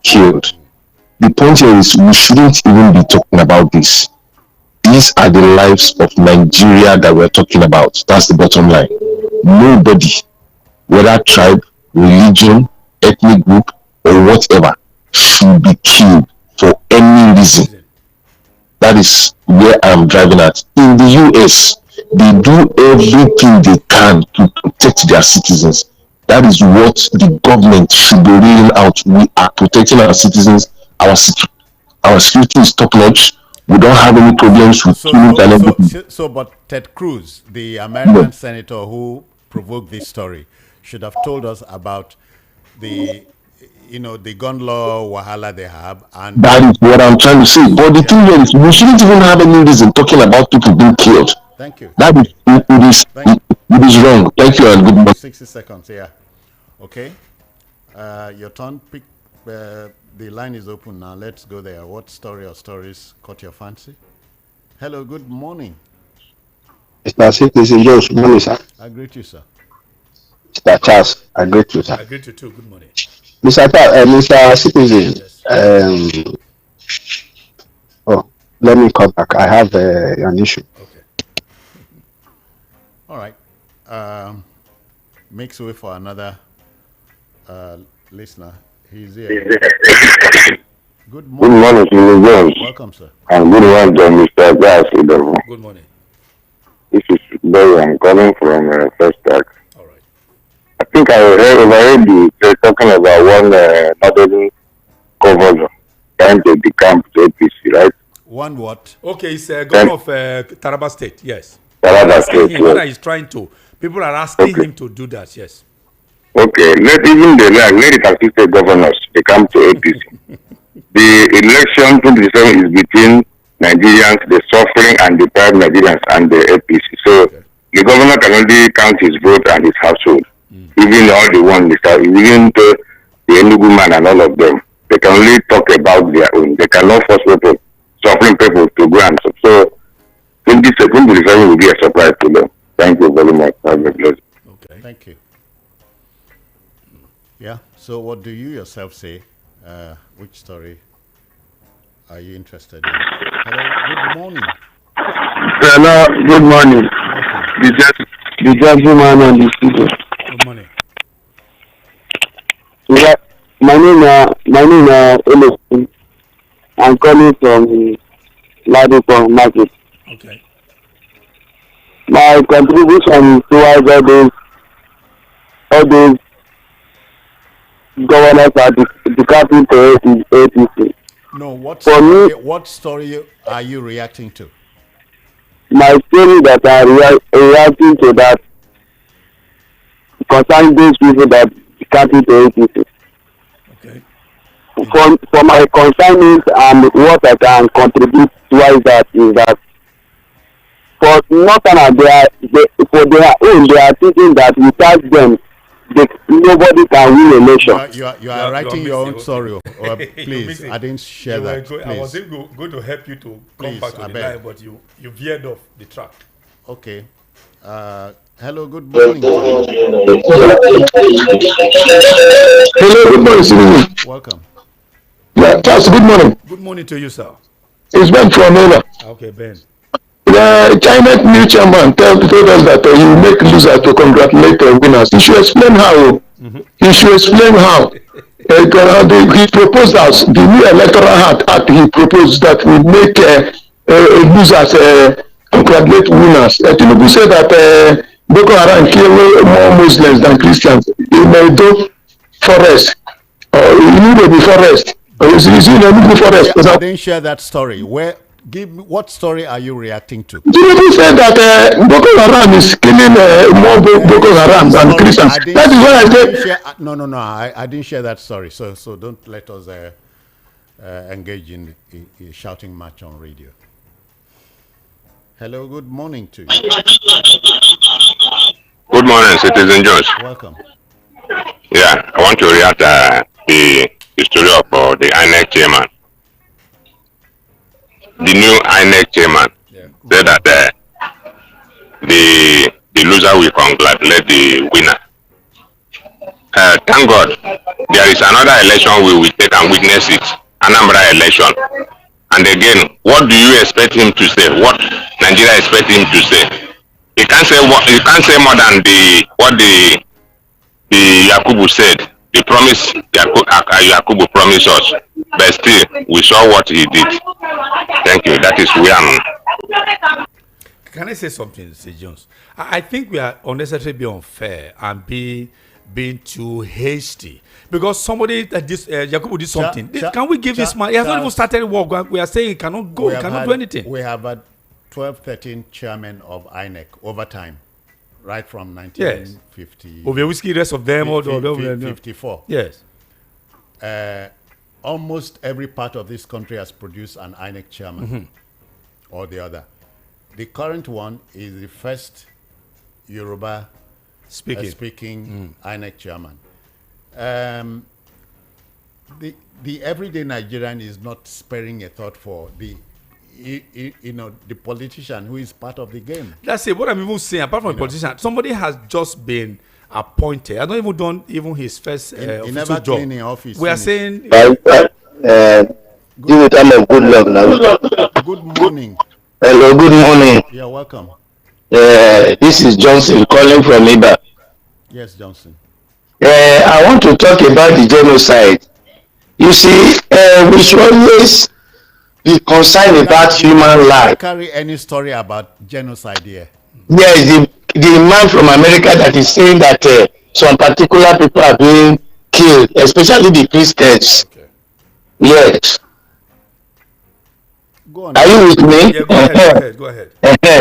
killed. The point here is we shouldn't even be talking about this. These are the lives of Nigeria that we're talking about. That's the bottom line. Nobody, whether tribe, religion, ethnic group, or whatever, should be killed for any reason. That is where I'm driving at. In the US, they do everything they can to protect their citizens. That is what the government should be rolling out. We are protecting our citizens. Our security is top notch. We don't have any problems with killing and everything. But Ted Cruz, the American senator who provoked this story, should have told us about the gun law wahala they have. And that is what I'm trying to say. But the thing here is, we shouldn't even have any reason talking about people being killed. Thank you. That is, it is wrong. Thank you and good morning. 60 seconds, yeah. Okay. Your turn. Pick. The line is open now. Let's go there. What story or stories caught your fancy? Hello, good morning. Mr. Citizen Jones, good morning, sir. I greet you, sir. Mr. Charles, I greet you, sir. I greet you too. Good morning. Mr. Citizen, let me come back. I have an issue. Okay. All right. Makes way for another listener. He's here. Good morning. Good morning, Mr. Jones. Welcome, sir. And good morning, Mr. Gas. Good morning. This is Barry. I'm calling from First Tax. All right. I think I overheard you talking about one northern governor trying to decamp to APC, right? One what? Okay, it's governor of Taraba State, yes. Taraba State, whether he's trying to. People are asking him to do that, yes. Okay, let it assist the governors to come to APC. The election 2027 is between Nigerians, the suffering and the proud Nigerians and the APC. So the governor can only count his vote and his household. Even all the one, even the Enugu man and all of them, they can only talk about their own. They cannot force people, suffering people to go and so 2027 will be a surprise to them. Thank you very much. Have a blessing. Okay. Thank you. Yeah. So, what do you yourself say? Which story are you interested in? Hello. Good morning. Hello, good morning. Welcome. The gentleman on the studio. Good morning. Yeah, my name is Emerson. I'm calling from Ladipon Market. Okay. My contribution is towards all those governors are the capital APC. No. What For me, story? What story are you reacting to? my story that I reacting to that concerning those people that the capital APC. Okay. For my concerns and what I can contribute towards that is that for Northern for their own they are thinking that without them nobody can win election. You are writing your own story. Please, missing. I didn't share that. I was Please. going to help you to come Please, back to I the beg. line, but you veered off the track. Okay. Hello. Good morning. To Hello, good morning, Siri. you. Welcome. Yeah, Charles, good morning. Good morning to you, sir. It's Ben from Eva. Okay, Ben. The China new chairman told us that you make losers to congratulate the winners. He should explain how. He should explain how. His proposals, the new electoral act he proposed that would make losers congratulate winners. Tinubu said that Boko Haram kill more Muslims than Christians in Edo forest. You know the forest. Is in the forest. I didn't share that story. Give me what story are you reacting to? Tinubu said that Boko Haram is killing more Boko Haram than Christians. That is why I said. No. I didn't share that story. So don't let us engage in shouting match on radio. Hello. Good morning to you. Good morning, Citizen Jones. Welcome. Yeah, I want to react the story of the INEC chairman. The new INEC chairman said that the loser will congratulate the winner. Thank God, there is another election we will take and witness it, Anambra election. And again, what do you expect him to say? What Nigeria expect him to say? He can't say more than what the Yakubu said. The promise Yakubu promised us, but still we saw what he did. Thank you. That is where I'm. Can I say something, Sir Jones? I think we are unnecessarily be unfair and being too hasty because somebody that Yakubu did something. Can we give this man? He has not even started work. We are saying he cannot go. He cannot do anything. We have had 12, 13 chairmen of INEC over time. Right from 1950. Over whiskey, rest of them, 54. Yes. Almost every part of this country has produced an INEC chairman or the other. The current one is the first Yoruba speaking INEC chairman. The everyday Nigerian is not sparing a thought for the politician who is part of the game. That's it. What I'm even saying, apart from the politician, somebody has just been appointed. I don't even done even his first official job. Office. We are saying. Give it time of good luck now. Good morning. Hello, good morning. You're welcome. This is Johnson calling from Iba. Yes, Johnson. I want to talk about the genocide. You see, we should always be concerned about human life. Carry any story about genocide here? Yes, the man from America that is saying that some particular people are being killed, especially the Christians. Okay. Yes. Go on. Are you with me? Yeah, go ahead.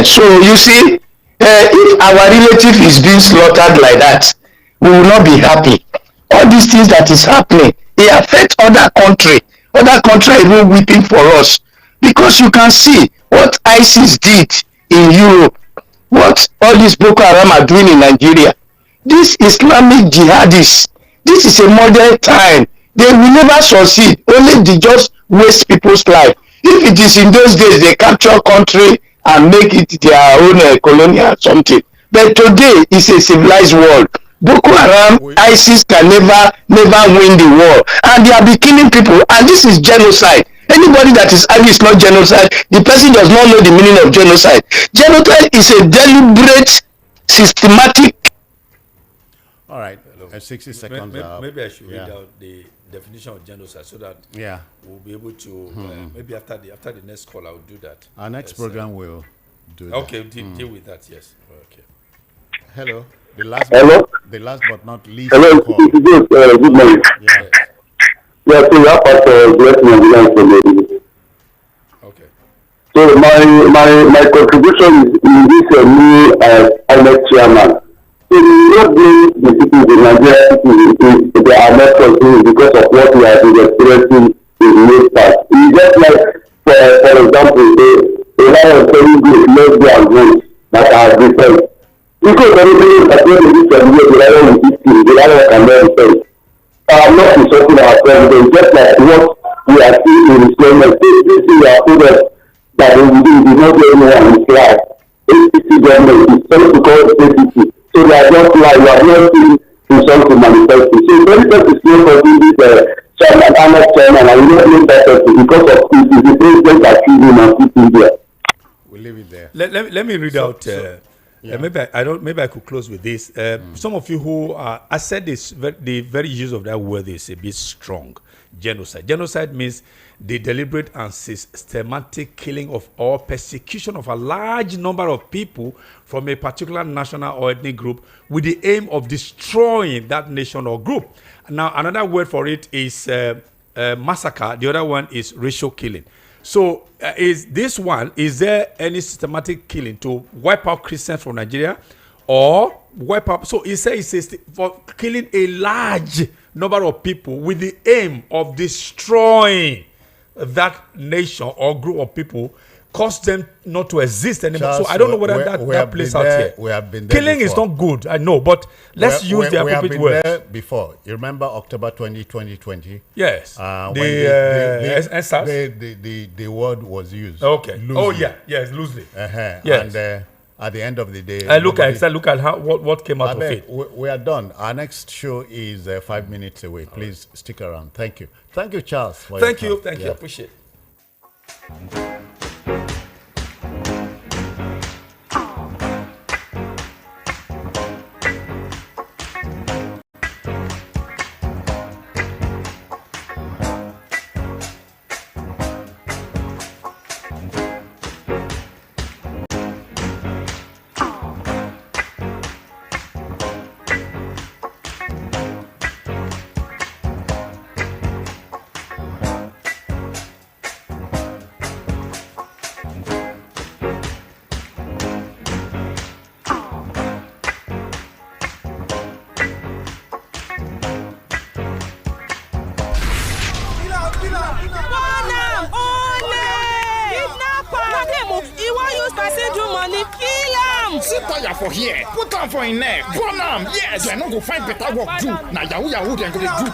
So you see, if our relative is being slaughtered like that, we will not be happy. All these things that is happening, they affect other country. Other country are even weeping for us because you can see what ISIS did in Europe, what all these Boko Haram are doing in Nigeria. These Islamic jihadists, this is a modern time. They will never succeed. Only they just waste people's life. If it is in those days, they capture country and make it their own colonial something. But today is a civilized world. Boko Haram, ISIS can never win the war, and they have been killing people, and this is genocide. Anybody that is arguing it's not genocide, the person does not know the meaning of genocide. Genocide is a deliberate, systematic. All right, 60 seconds. Maybe I should read out the definition of genocide so that we'll be able to maybe after the next call I will do that. Our next program will do that. Okay, deal with that. Yes. Okay. Hello. The last but not least. Hello. Good morning. Yes. Yeah, so you have to bless me. Okay. So my contribution is in this new elect chairman. So not being the people in Nigeria, they are not continuing because of what we have been experiencing in the past. It's just like, for example, a lot of very good lesbian groups that are different. Because everything that we do from here, the lion is eating, the lion can never say. Not insulting ourselves, but just like what we are seeing in Islam. This is our students that we do not get anyone in class. APC government is supposed to call APC. So they are just like, we are not seeing insulting manifesting. So President is not causing this chairman, Ahmed chairman, and we don't need that person because of the president that choosing and sitting there. We'll leave it there. Let me read out. Maybe I could close with this. Some of you who are, I said this, the very use of that word is a bit strong. Genocide. Genocide means the deliberate and systematic killing of or persecution of a large number of people from a particular national or ethnic group with the aim of destroying that nation or group. Now, another word for it is massacre. The other one is racial killing. So, is there any systematic killing to wipe out Christians from Nigeria or wipe out? So, it says for killing a large number of people with the aim of destroying that nation or group of people, cause them not to exist anymore. Charles, so, I don't know whether that plays out here. We have been there killing before. Is not good, I know, but let's use the appropriate words. We have been there before. You remember October 2020? Yes. The word was used. Okay. Loosely. Oh, yeah. Yes, loosely. Yes. And at the end of the day... look at how what came out of it. We are done. Our next show is 5 minutes away. Please stick around. Thank you. Thank you, Charles. Thank you. I appreciate it. For here, put on for in neck, burn am. Yes, I no go find better work do. Na yahoo dem go dey do.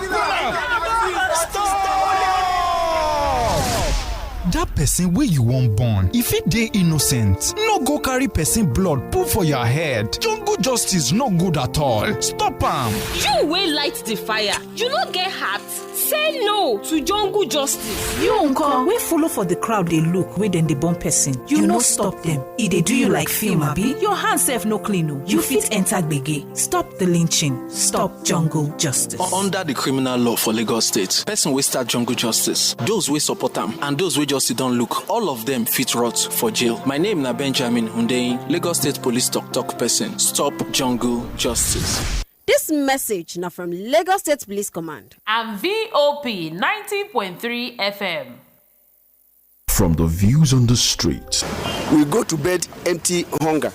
Dat person wey you wan born, if it dey innocent, no go carry person blood put for your head. Jungle justice no good at all. Stop am. You wey light the fire, you no get heart. Say no to jungle justice. You uncle wey follow for the crowd dey look wey dem dey born person. You no stop them. E dey do you like film abi? Your hand sef no clean o. You fit enter gbege. Stop the lynching. Stop jungle justice. Under the criminal law for Lagos State, person wey start jungle justice, those wey support am and those wey just sit down look, all of them fit rot for jail. My name na Benjamin Hundeyin, Lagos State Police talk person. Stop jungle justice. This message now from Lagos State Police Command and VOP 90.3 FM. From the views on the street, we go to bed empty hunger,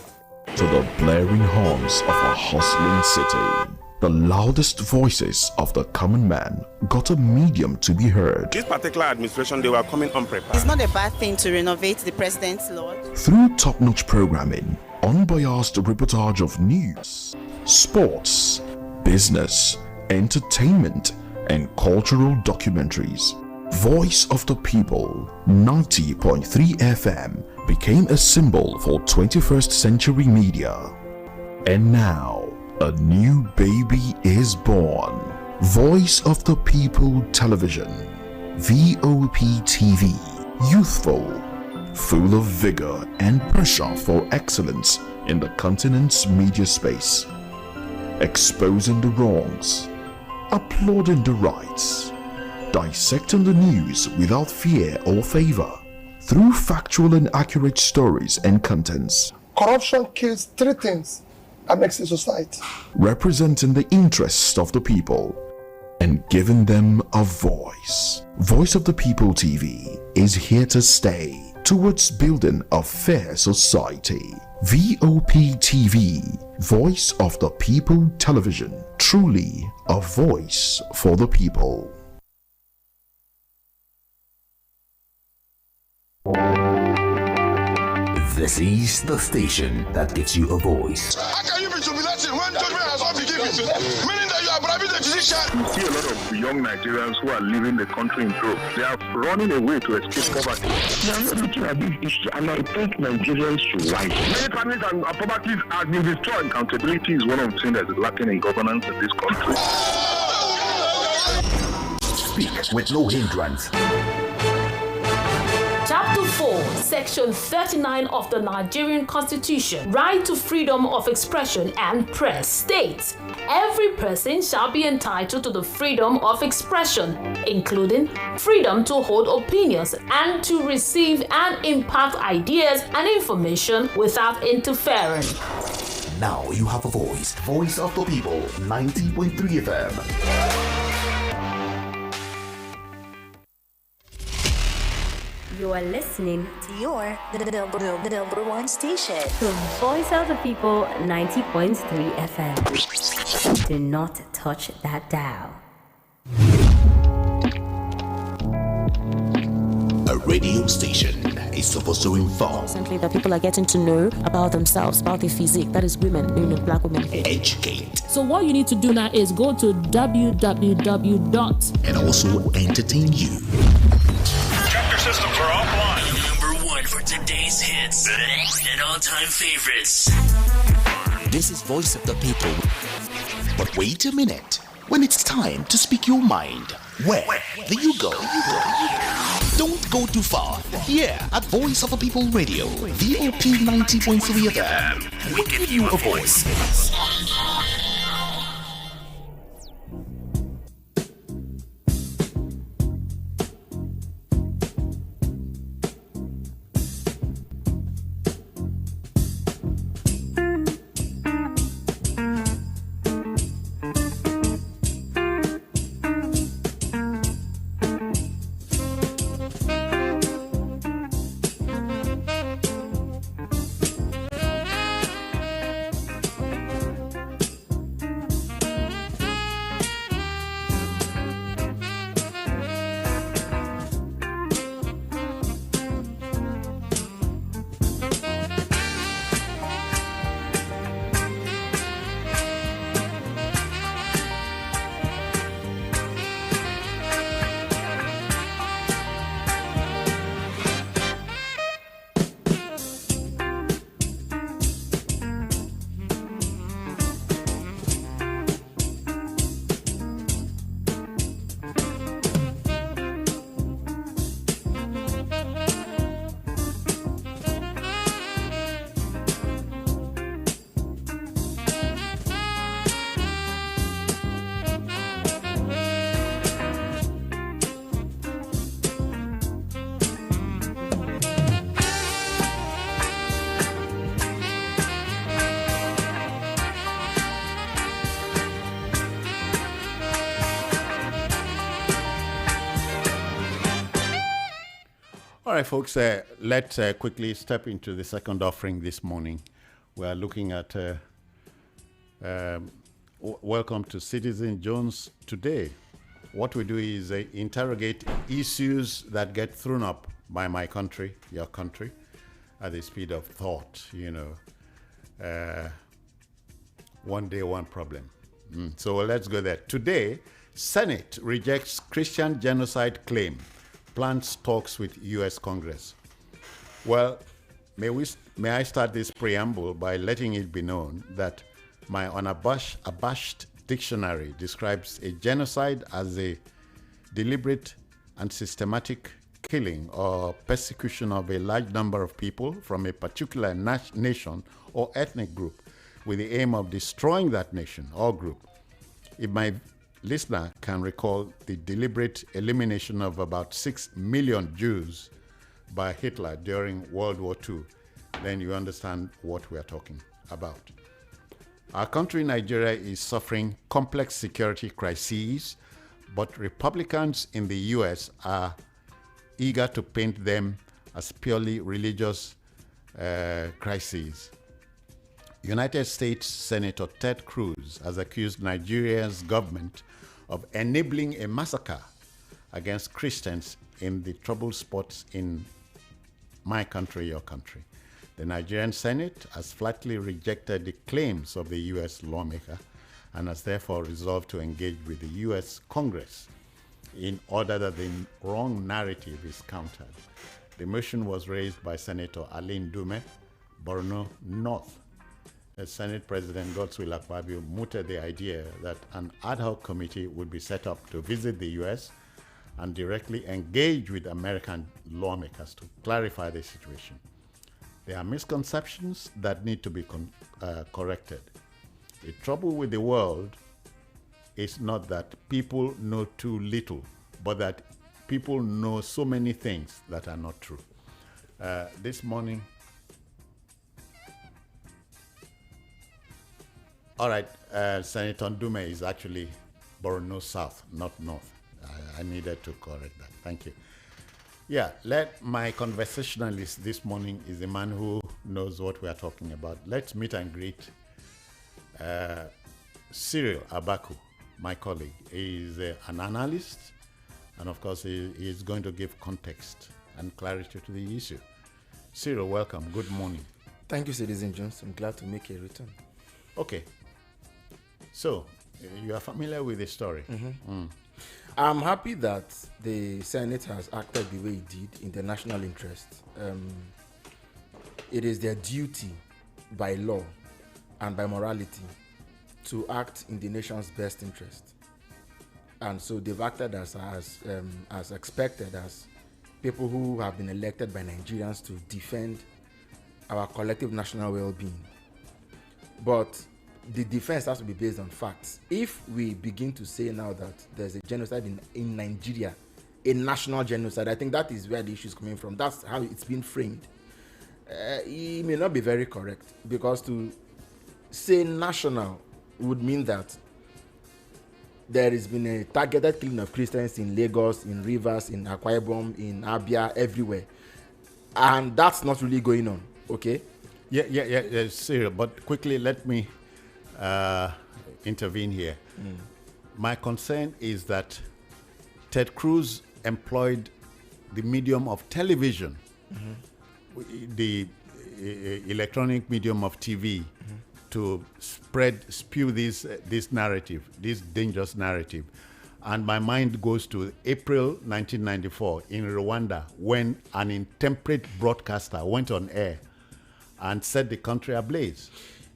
to the blaring horns of a hustling city. The loudest voices of the common man got a medium to be heard. This particular administration, they were coming unprepared. It's not a bad thing to renovate the president's lodge. Through top-notch programming, unbiased reportage of news, sports, business, entertainment, and cultural documentaries, Voice of the People 90.3 FM became a symbol for 21st century media. And now, A new baby is born. Voice of the People Television, VOP TV, youthful, full of vigor and pressure for excellence in the continent's media space, exposing the wrongs, applauding the rights, dissecting the news without fear or favor, through factual and accurate stories and contents. Corruption kills three things that makes a society. Representing the interests of the people and giving them a voice. Voice of the People TV is here to stay towards building a fair society. VOP TV, Voice of the People Television, truly a voice for the people. This is the station that gives you a voice. How can you be jubilating when judgment has not been given to them? Meaning that you are bribing the judicial. We see a lot of young Nigerians who are leaving the country in droves. They are running away to escape poverty. They are not looking at this issue, and I think Nigerians should rise. Many families and properties have been destroyed. Accountability is one of the things that is lacking in governance in this country. Speak with no hindrance. Chapter 4, Section 39 of the Nigerian Constitution, Right to Freedom of Expression and Press, states, every person shall be entitled to the freedom of expression, including freedom to hold opinions and to receive and impart ideas and information without interfering. Now you have a voice. Voice of the People, 90.3 FM. You are listening to your the number one station. The Voice of the People, 90.3 FM. Do not touch that dial. A radio station is supposed to inform. Recently, that people are getting to know about themselves, about their physique. That is women, black women. Educate. So what you need to do now is go to www. And also entertain you. Chapter systems are offline. Number one for today's hits and all-time favorites. This is Voice of the People. But wait a minute. When it's time to speak your mind, where do you go? Don't go too far. Here at Voice of the People Radio, VOP 90.3 FM, we give you a voice. All right, folks, let's quickly step into the second offering this morning. We are looking at Welcome to Citizen Jones Today. What we do is interrogate issues that get thrown up by my country, your country, at the speed of thought, one day, one problem. So let's go there. Today, Senate rejects Christian genocide claim. Plans talks with U.S. Congress. Well, may I start this preamble by letting it be known that My unabashed dictionary describes a genocide as a deliberate and systematic killing or persecution of a large number of people from a particular nation or ethnic group with the aim of destroying that nation or group. If my listener can recall the deliberate elimination of about 6 million Jews by Hitler during World War II, then you understand what we are talking about. Our country, Nigeria, is suffering complex security crises, but Republicans in the U.S. are eager to paint them as purely religious crises. United States Senator Ted Cruz has accused Nigeria's government of enabling a massacre against Christians in the troubled spots in my country, your country. The Nigerian Senate has flatly rejected the claims of the U.S. lawmaker and has therefore resolved to engage with the U.S. Congress in order that the wrong narrative is countered. The motion was raised by Senator Aline Dume, Borno North. The Senate President Godswill Akpabio mooted the idea that an ad hoc committee would be set up to visit the U.S. and directly engage with American lawmakers to clarify the situation. There are misconceptions that need to be corrected. The trouble with the world is not that people know too little, but that people know so many things that are not true. This morning, all right, Senator Ndume is actually Borno South, not North. I needed to correct that. Thank you. Yeah, my conversationalist this morning is a man who knows what we are talking about. Let's meet and greet Cyril Abaku, my colleague. He is an analyst, and of course, he is going to give context and clarity to the issue. Cyril, welcome. Good morning. Thank you, Citizen Jones. I'm glad to make a return. Okay. So, you are familiar with the story. Mm-hmm. I'm happy that the Senate has acted the way it did in the national interest. It is their duty by law and by morality to act in the nation's best interest. And so they've acted as expected, as people who have been elected by Nigerians to defend our collective national well-being. But the defense has to be based on facts. If we begin to say now that there's a genocide in Nigeria, a national genocide, I think that is where the issue is coming from. That's how it's been framed. It may not be very correct, because to say national would mean that there has been a targeted killing of Christians in Lagos, in Rivers, in Akwa Ibom, in Abia, everywhere. And that's not really going on, okay? Yeah, Cyril, but quickly let me intervene here. My concern is that Ted Cruz employed the medium of television, the electronic medium of TV, to spew this narrative, this dangerous narrative. And my mind goes to April 1994 in Rwanda, when an intemperate broadcaster went on air and set the country ablaze.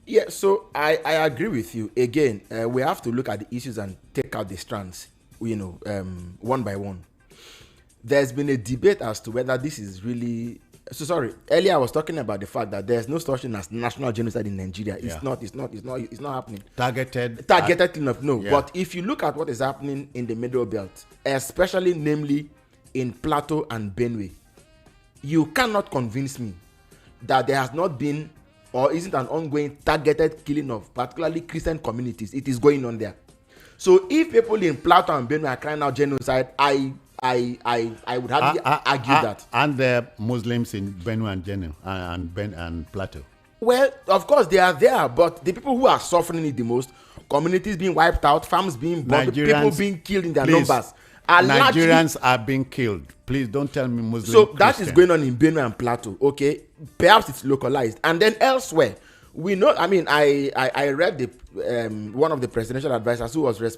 Yeah, so I agree with you. Again, we have to look at the issues and take out the strands, one by one. There's been a debate as to whether this is really... So sorry, earlier I was talking about the fact that there's no such thing as national genocide in Nigeria. It's not happening. Targeted cleanup, no. Yeah. But if you look at what is happening in the Middle Belt, especially namely in Plateau and Benue, you cannot convince me that there has not been or isn't an ongoing targeted killing of particularly Christian communities. It is going on there. So if people in Plateau and Benue are crying out genocide, I would hardly argue that. And the Muslims in Benue and Plateau. Well, of course they are there, but the people who are suffering it the most, communities being wiped out, farms being burned, people being killed in their numbers. Nigerians are being killed. Please don't tell me Muslims. So that is going on in Benue and Plateau. Okay, perhaps it's localized, and then elsewhere, we know. I mean, I read the one of the presidential advisors who was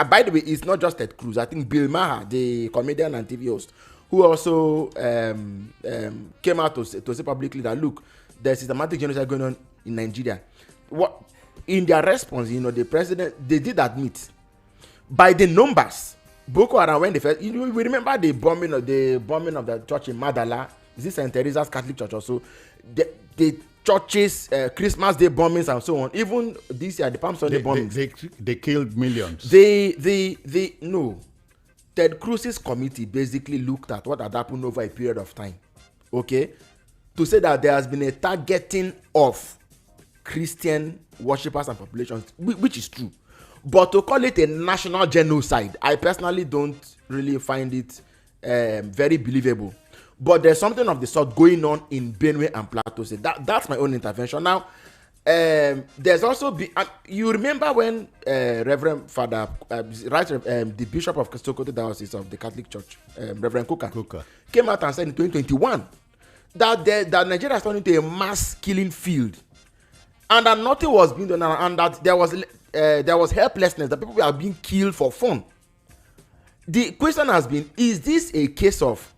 by the way, it's not just Ted Cruz. I think Bill Maher, the comedian and TV host, who also came out to say publicly that look, there's systematic genocide going on in Nigeria. What in their response, the president, they did admit by the numbers, Boko Haram, when they first, we remember the bombing of the church in Madala. Is this St. Teresa's Catholic Church also? The churches, Christmas Day bombings and so on. Even this year, the Palm Sunday bombings. They killed millions. No. Ted Cruz's committee basically looked at what had happened over a period of time. Okay? To say that there has been a targeting of Christian worshippers and populations, which is true. But to call it a national genocide, I personally don't really find it very believable. But there's something of the sort going on in Benue and Plateau State. That's my own intervention. Now, there's also you remember when Reverend Father, the Bishop of Sokoto Diocese of the Catholic Church, Reverend Kuka, came out and said in 2021 that Nigeria is turning into a mass killing field, and that nothing was being done, and that there was helplessness, that people were being killed for fun. The question has been: is this a case of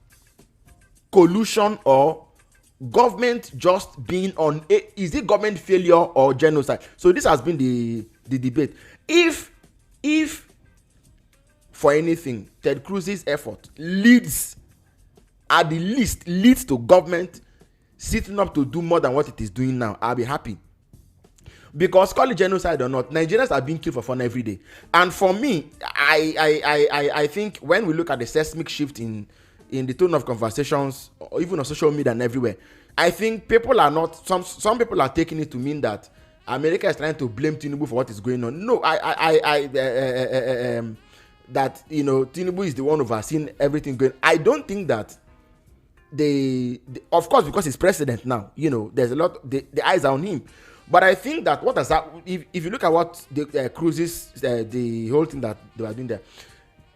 collusion or government just being is it government failure or genocide? So this has been the debate. If for anything, Ted Cruz's effort at the least leads to government sitting up to do more than what it is doing now, I'll be happy. Because call it genocide or not, Nigerians are being killed for fun every day. And for me, I think when we look at the seismic shift in the tone of conversations, or even on social media and everywhere, I think people are not, some people are taking it to mean that America is trying to blame Tinubu for what is going on. No, that Tinubu is the one overseeing everything going. I don't think that of course, because he's president now, there's a lot, the eyes are on him. But I think that what has happened, if you look at what the Cruises, the whole thing that they are doing there,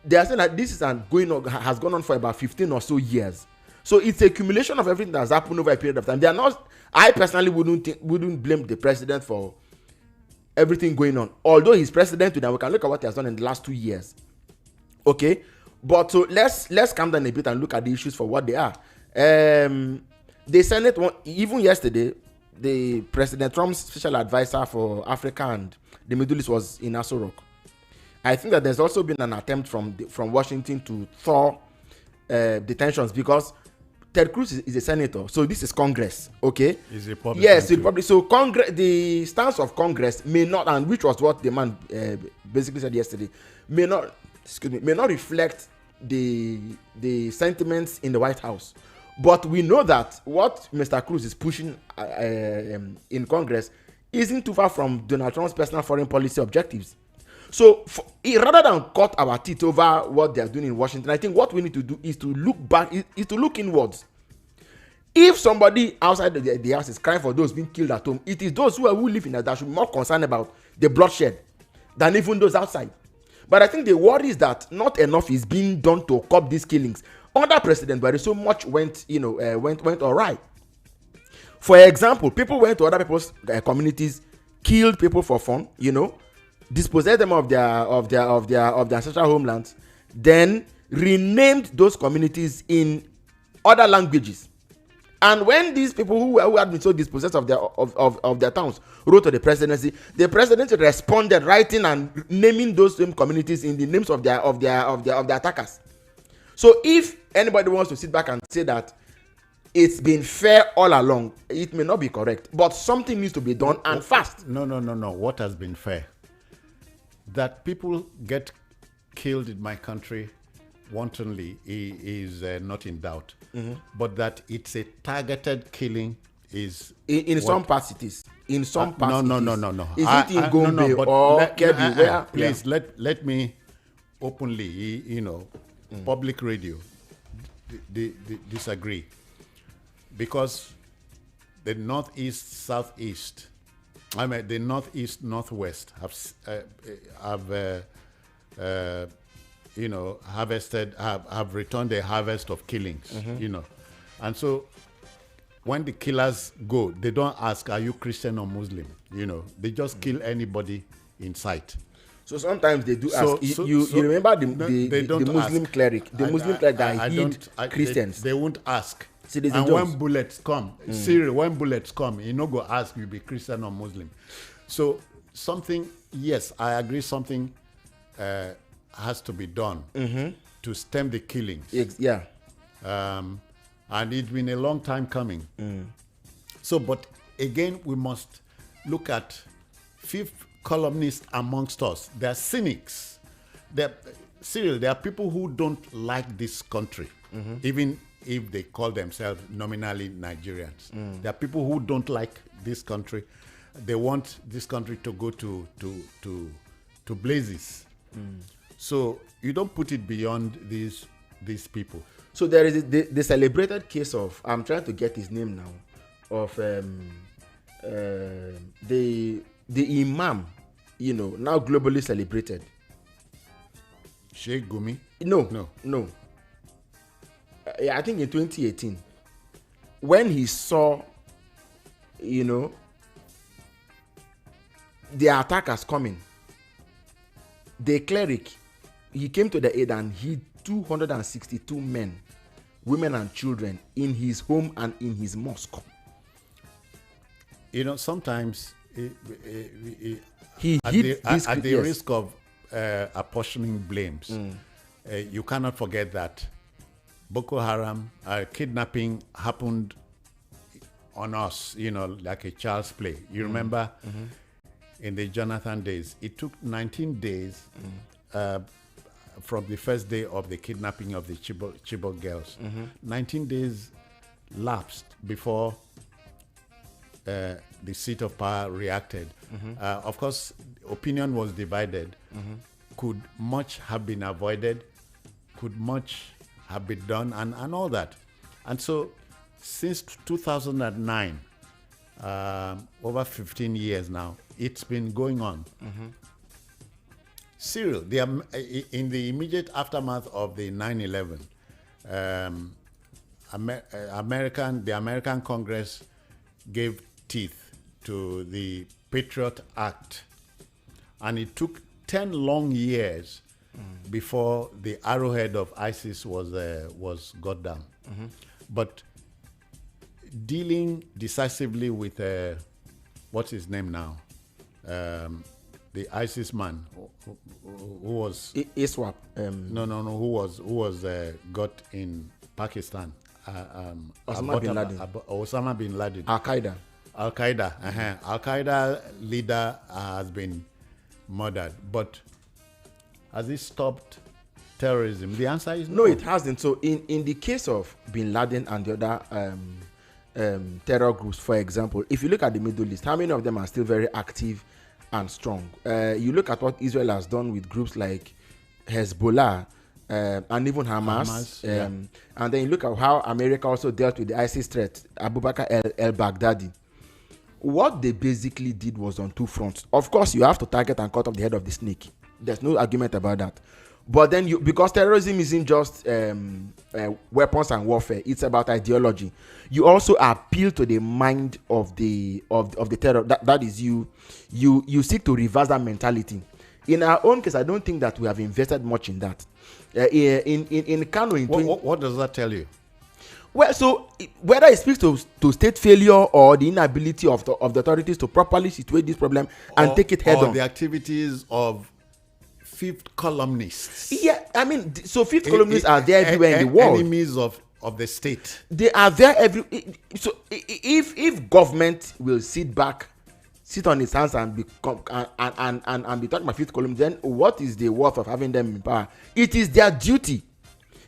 they are saying that this is has gone on for about 15 or so years. So it's a accumulation of everything that has happened over a period of time. They are not. I personally wouldn't blame the president for everything going on. Although he's president today, we can look at what he has done in the last 2 years. Okay, but so let's calm down a bit and look at the issues for what they are. The Senate, even yesterday, the President Trump's special advisor for Africa and the Middle East was in Aso Rock. I think that there's also been an attempt from Washington to thaw the tensions, because Ted Cruz is a senator, so this is Congress, okay? He's a Republican. Yes, Republican. So Congress, the stance of Congress may not, and which was what the man basically said yesterday, may not reflect the sentiments in the White House. But we know that what Mr. Cruz is pushing in Congress isn't too far from Donald Trump's personal foreign policy objectives. So rather than cut our teeth over what they are doing in Washington, I think what we need to do is to look back, is to look inwards. If somebody outside the house is crying for those being killed at home, it is those who live in that should be more concerned about the bloodshed than even those outside. But I think the worry is that not enough is being done to curb these killings. Under President Buhari, so much went all right. For example, people went to other people's communities, killed people for fun, dispossessed them of their ancestral homelands, then renamed those communities in other languages. And when these people who had been so dispossessed of their towns wrote to the presidency responded, writing and naming those same communities in the names of their attackers. So if anybody wants to sit back and say that it's been fair all along, it may not be correct, but something needs to be done and fast. No. What has been fair? That people get killed in my country wantonly is not in doubt. Mm-hmm. But that it's a targeted killing is... In some parts it is. In some parts no. Is it in Gombe or Kebbi? Please, let me openly, public radio, disagree. Because the northeast, southeast, the northeast, northwest have returned a harvest of killings, and so when the killers go, they don't ask, are you Christian or Muslim? They just kill anybody in sight. So sometimes they do ask. You remember the Muslim cleric, that hid Christians. They won't ask. Citizen and Jones. When bullets come, Syria, when bullets come, go ask you be Christian or Muslim. So something, yes, I agree, something has to be done to stem the killings. Yeah. And it's been a long time coming. So, but again, we must look at fifth columnists amongst us. They're cynics. Cyril, there are people who don't like this country, even if they call themselves nominally Nigerians. There are people who don't like this country. They want this country to go to blazes. So you don't put it beyond these people. So there is the celebrated case of, I'm trying to get his name now, of the imam, now globally celebrated. Sheikh Gumi? No. I think in 2018, when he saw, the attackers coming, the cleric, he came to the aid and hid 262 men, women and children in his home and in his mosque. Sometimes at he the risk of apportioning blames, you cannot forget that Boko Haram kidnapping happened on us, like a child's play. You remember in the Jonathan days, it took 19 days from the first day of the kidnapping of the Chibok girls. 19 days lapsed before the seat of power reacted. Of course, opinion was divided. Could much have been avoided? Could much have been done? And all that. And so, since 2009, over 15 years now, it's been going on. Cyril, in the immediate aftermath of the 9/11, the American Congress gave teeth to the Patriot Act, and it took 10 long years before the arrowhead of ISIS was got down. But dealing decisively with what's his name now, the ISIS man who was ISWAP. Who was got in Pakistan. Osama bin Laden. Al Qaeda. Al Qaeda leader has been murdered, but has it stopped terrorism? The answer is no. No, it hasn't. So in the case of bin Laden and the other terror groups, for example, if you look at the Middle East, how many of them are still very active and strong? You look at what Israel has done with groups like Hezbollah and even Hamas. And then you look at how America also dealt with the ISIS threat, Abu Bakr el-Baghdadi. What they basically did was on two fronts. Of course, you have to target and cut off the head of the snake. There's no argument about that. But then because terrorism isn't just weapons and warfare, it's about ideology. You also appeal to the mind of the terror. That is you seek to reverse that mentality. In our own case, I don't think that we have invested much in that. In Kano, what does that tell you? Well, so whether it speaks to state failure or the inability of the authorities to properly situate this problem and take it head on. The activities of fifth columnists. Yeah, I mean, so fifth columnists are there everywhere in the world. Enemies of the state. They are there so if government will sit on its hands and be talking about fifth column, then what is the worth of having them in power? It is their duty.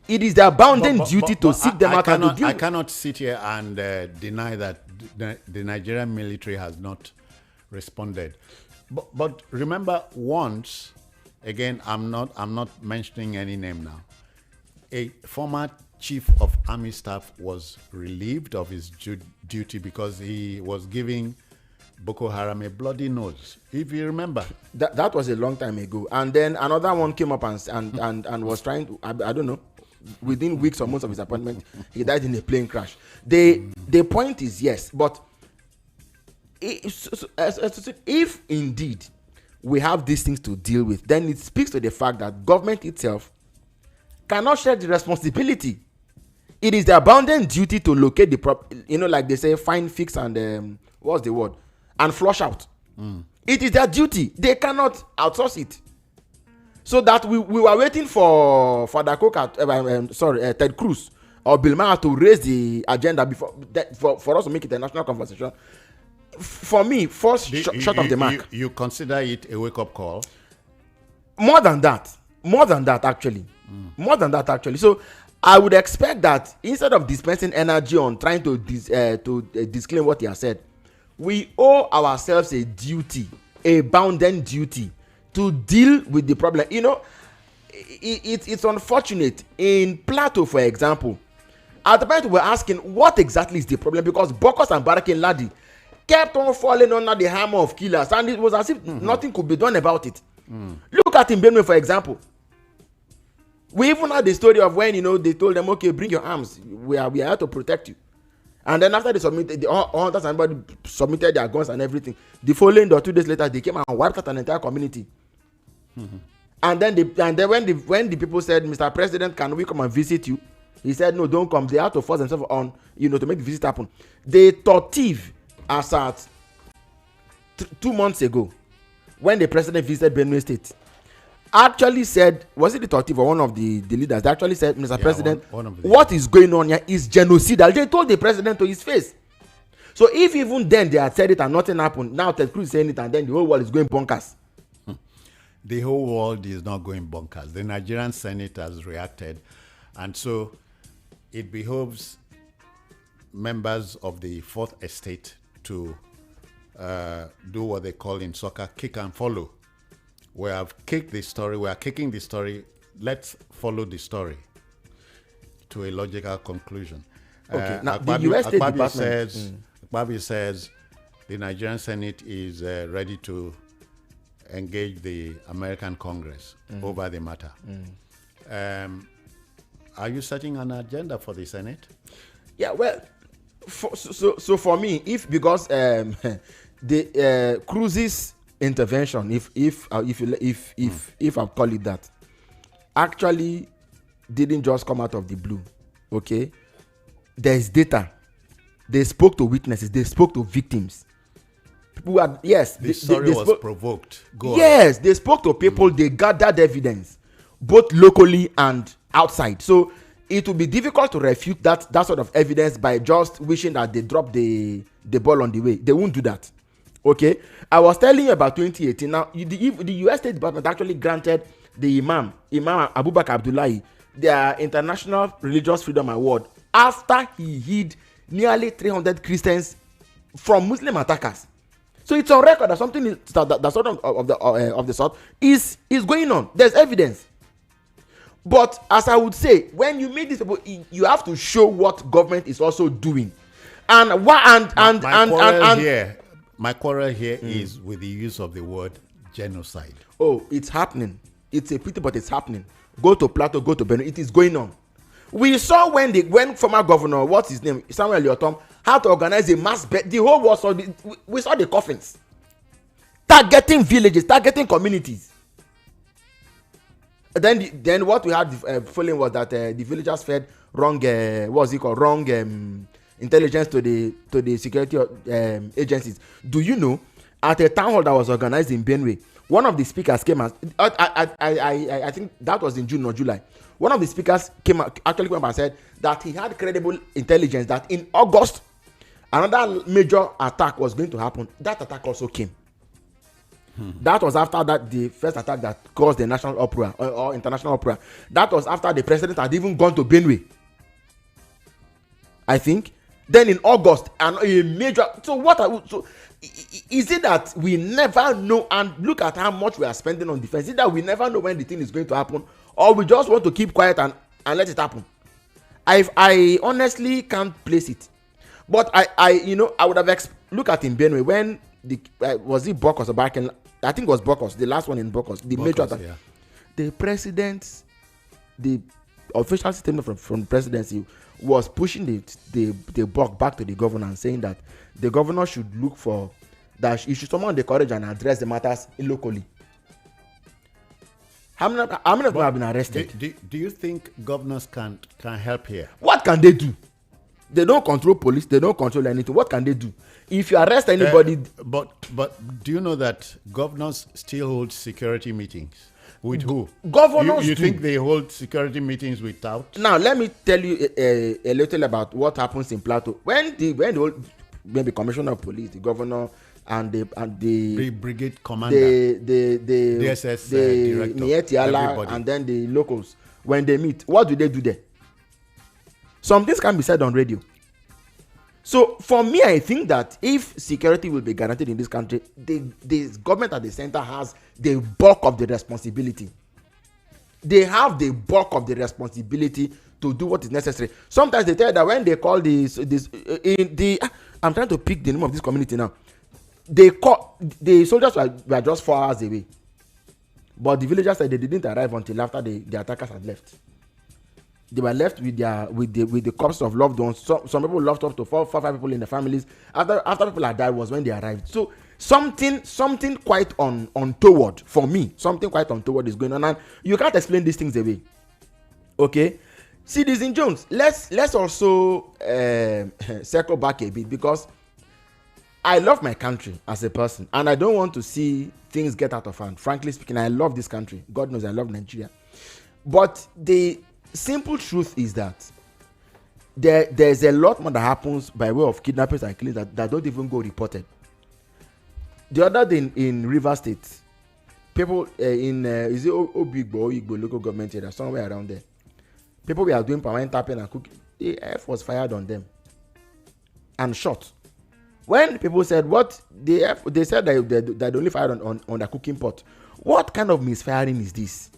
It is their bounden duty to seek them out and to deal. I cannot sit here and deny that the Nigerian military has not responded. But remember, once again, I'm not mentioning any name now. A former chief of army staff was relieved of his duty because he was giving Boko Haram a bloody nose. If you remember, that was a long time ago. And then another one came up and was trying to, I don't know, within weeks or months of his appointment, he died in a plane crash. The point is, yes, but if indeed we have these things to deal with, then it speaks to the fact that government itself cannot share the responsibility. It is their bounden duty to locate the like they say, find, fix, and what's the word? And flush out. It is their duty. They cannot outsource it. So that we were waiting for Ted Cruz or Bill Maher to raise the agenda before for us to make it a national conversation. For me, first shot of the mark. You consider it a wake-up call? More than that, actually. More than that, actually. So I would expect that instead of dispensing energy on trying to disclaim what he has said, we owe ourselves a duty, a bounden duty, to deal with the problem. You know, it's unfortunate. In Plateau, for example, at the point we were asking what exactly is the problem, because Bokos and Barakin Ladi kept on falling under the hammer of killers, and it was as if nothing could be done about it. Look at Benue, for example. We even had the story of when, they told them, okay, bring your arms, we are here to protect you. And then after they submitted, everybody submitted their guns and everything, the following or 2 days later, they came and wiped out an entire community. And then when the people said, Mr. President, can we come and visit you? He said, no, don't come. They had to force themselves on, to make the visit happen. They tortive as at 2 months ago, when the president visited Benue State, actually said, was it the tortive or one of the leaders? They actually said, Mr. President, what is going on here is genocidal. They told the president to his face. So if even then they had said it and nothing happened, now Ted Cruz is saying it and then the whole world is going bonkers. The whole world is not going bonkers. The Nigerian Senate has reacted, and so it behoves members of the Fourth Estate to do what they call in soccer, kick and follow. We have kicked the story, we are kicking the story, let's follow the story to a logical conclusion. Okay, now the US State Department says the Nigerian Senate is ready to engage the American Congress over the matter. Are you setting an agenda for the Senate? Yeah, well, so for me, because the Cruz's intervention, if I call it that, actually didn't just come out of the blue. Okay, there is data. They spoke to witnesses. They spoke to victims. People had, yes. The story was provoked. Yes, they spoke to people. They gathered evidence, both locally and outside. So it will be difficult to refute that sort of evidence by just wishing that they dropped the ball on the way. They won't do that. Okay, I was telling you about 2018. Now, the U.S. State Department actually granted the Imam Abubakar Abdullahi their International Religious Freedom Award after he hid nearly 300 Christians from Muslim attackers. So it's on record that something that sort of the sort is going on. There's evidence. But as I would say, when you meet these people, you have to show what government is also doing, and what My quarrel here is with the use of the word genocide. Oh, it's happening. It's a pity, but it's happening. Go to Plateau, go to Benue. It is going on. We saw when former governor, what's his name, Samuel Yotom, had to organize a mass the whole world saw we saw the coffins, targeting villages, targeting communities. Then what we had following was that the villagers fed wrong intelligence to the security agencies. Do you know, at a town hall that was organized in Benue, one of the speakers came out. I think that was in June or July. One of the speakers came up and said that he had credible intelligence that in August another major attack was going to happen. That attack also came. That was after the first attack that caused the national uproar or international uproar. That was after the president had even gone to Benue, I think. Then in August, and a major. So is it that we never know? And look at how much we are spending on defense. Is it that we never know when the thing is going to happen, or we just want to keep quiet and let it happen? I honestly can't place it. But I would have look at in Benue when was it Bokos or Barken? I think it was Bokos, the last one in Bokos, the major attack. Yeah. The president, the official statement from the presidency was pushing the buck back to the governor and saying that the governor should look for that he should summon the courage and address the matters locally. How many of them have been arrested? Do you think governors can help here? What can they do? They don't control police. They don't control anything. What can they do? If you arrest anybody, but do you know that governors still hold security meetings? With who? Governors. You think they hold security meetings with touts? Now let me tell you a little about what happens in Plateau. When the old maybe commissioner of police, the governor, and the brigade commander, the DSS director, Mietiala, and then the locals, when they meet, what do they do there? Some things can be said on radio. So for me, I think that if security will be guaranteed in this country, the government at the center has the bulk of the responsibility. They have the bulk of the responsibility to do what is necessary. Sometimes they tell you that when they call I'm trying to pick the name of this community now. They call the soldiers were just 4 hours away, but the villagers said they didn't arrive until after the attackers had left. They were left with the corpses of loved ones. Some people lost up to 4 or 5 people in the families. After people had died was when they arrived. So something quite untoward for me. Something quite untoward is going on, and you can't explain these things away. Okay, Citizen Jones. Let's also circle back a bit, because I love my country as a person, and I don't want to see things get out of hand. Frankly speaking, I love this country. God knows I love Nigeria. But the simple truth is that there's a lot more that happens by way of kidnappings and killings that don't even go reported. The other day in River State, people is it Obigbo or Igbo local government area, somewhere around there, people were doing permanent tapping and cooking. The F was fired on them and shot. When people said what they said that they only fired on the cooking pot. What kind of misfiring is this?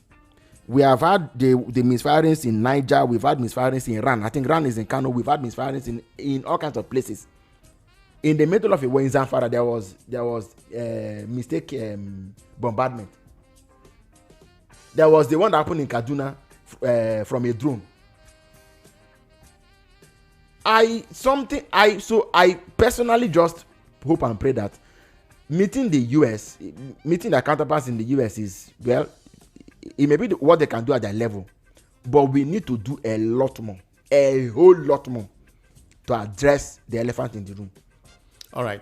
We have had the misfirings in Niger. We've had misfirings in Ran. I think Ran is in Kano. We've had misfirings in all kinds of places. In the middle of a war in Zamfara, there was mistake bombardment. There was the one that happened in Kaduna from a drone. I personally just hope and pray that meeting their counterparts in the US is, well, it may be what they can do at their level, but we need to do a lot more, a whole lot more, to address the elephant in the room. All right,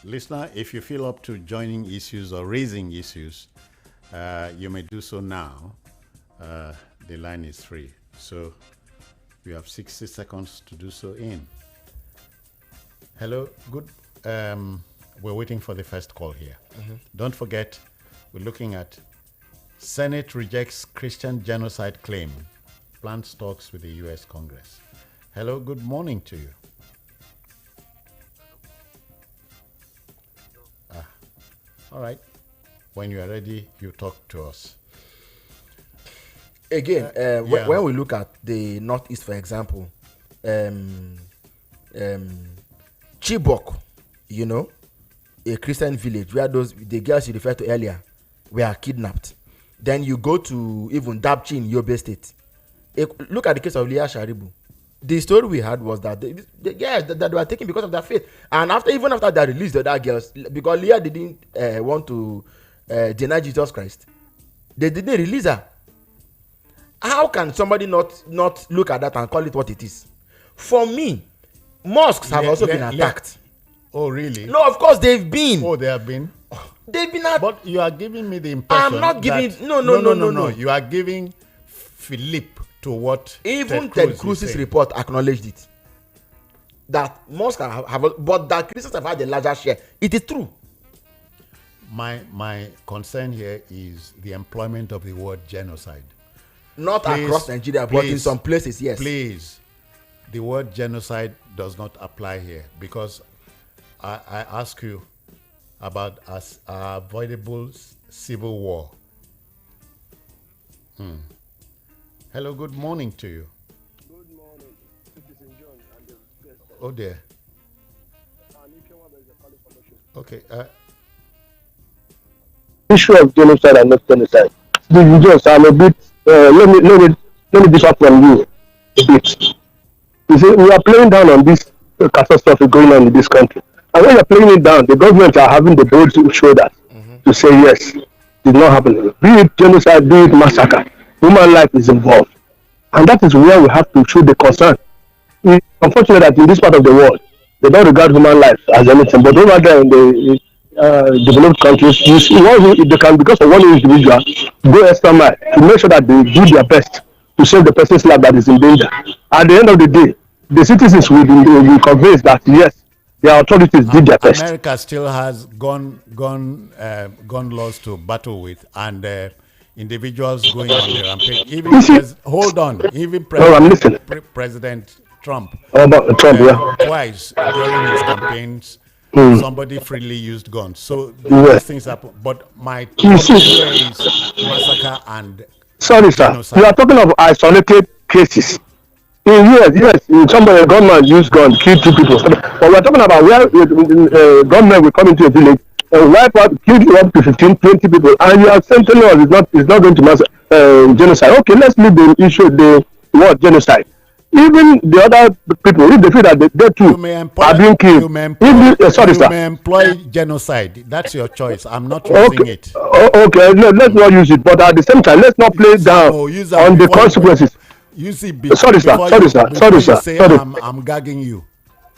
listener, if you feel up to joining issues or raising issues, you may do so now. The line is free, so you have 60 seconds to do so in. Hello, good. We're waiting for the first call here. Mm-hmm. Don't forget, we're looking at Senate rejects Christian genocide claim, plans talks with the U.S. Congress. Hello, good morning to you. All right. When you are ready, you talk to us. Again, when we look at the Northeast, for example, Chibok, a Christian village where the girls you referred to earlier were kidnapped. Then you go to even Dapchi in Yobe State. Look at the case of Leah Sharibu. The story we had was that the girls that they were taken because of their faith, and even after they released the other girls, because Leah didn't want to deny Jesus Christ, they didn't release her. How can somebody not look at that and call it what it is? For me, mosques have also been attacked. Oh, really? No, of course they've been. Oh, they have been? They've been But you are giving me the impression I'm not giving... that, No. You are giving Philip to what even Ted Cruz's report acknowledged it. That mosques have... But that Christians have had a larger share. It is true. My concern here is the employment of the word genocide. Not across Nigeria, but in some places, yes. Please, the word genocide does not apply here, because I ask you about avoidable civil war. Hello, good morning to you. Good morning, Citizen John and the guest. Oh dear. Okay. Issue of genocide and not genocide. Just I'm a bit. Let me differ from you a bit. You see, we are playing down on this catastrophe going on in this country. And when you're playing it down, the government are having the bold shoulders to say yes, it's not happening. Be it genocide, be it massacre, human life is involved. And that is where we have to show the concern. it's unfortunate that in this part of the world, they don't regard human life as anything. But over there in the developed countries, you see, they can, because of one individual, go extra mile to make sure that they do their best to save the person's life that is in danger. At the end of the day, the citizens will be convinced that yes, the authorities did their best. America still has gun laws to battle with, and individuals going on the rampage. Even President Trump. Twice during his campaigns, somebody freely used guns. So these things happen. But my question here is massacre and genocide. You are talking of isolated cases. Yes, somebody, a gunman used gun, kill 2 people. But we're talking about where gunmen will come into a village and wipe out, kill up to 15, 20 people, and you are saying to us it's not going to genocide. Okay, let's leave the issue, the word genocide. Even the other people, if they feel that they too are being killed, you may employ genocide. That's your choice. I'm not using it. Okay, let's not use it. But at the same time, let's not play down on the consequences. Use it sorry, sir. I'm gagging you.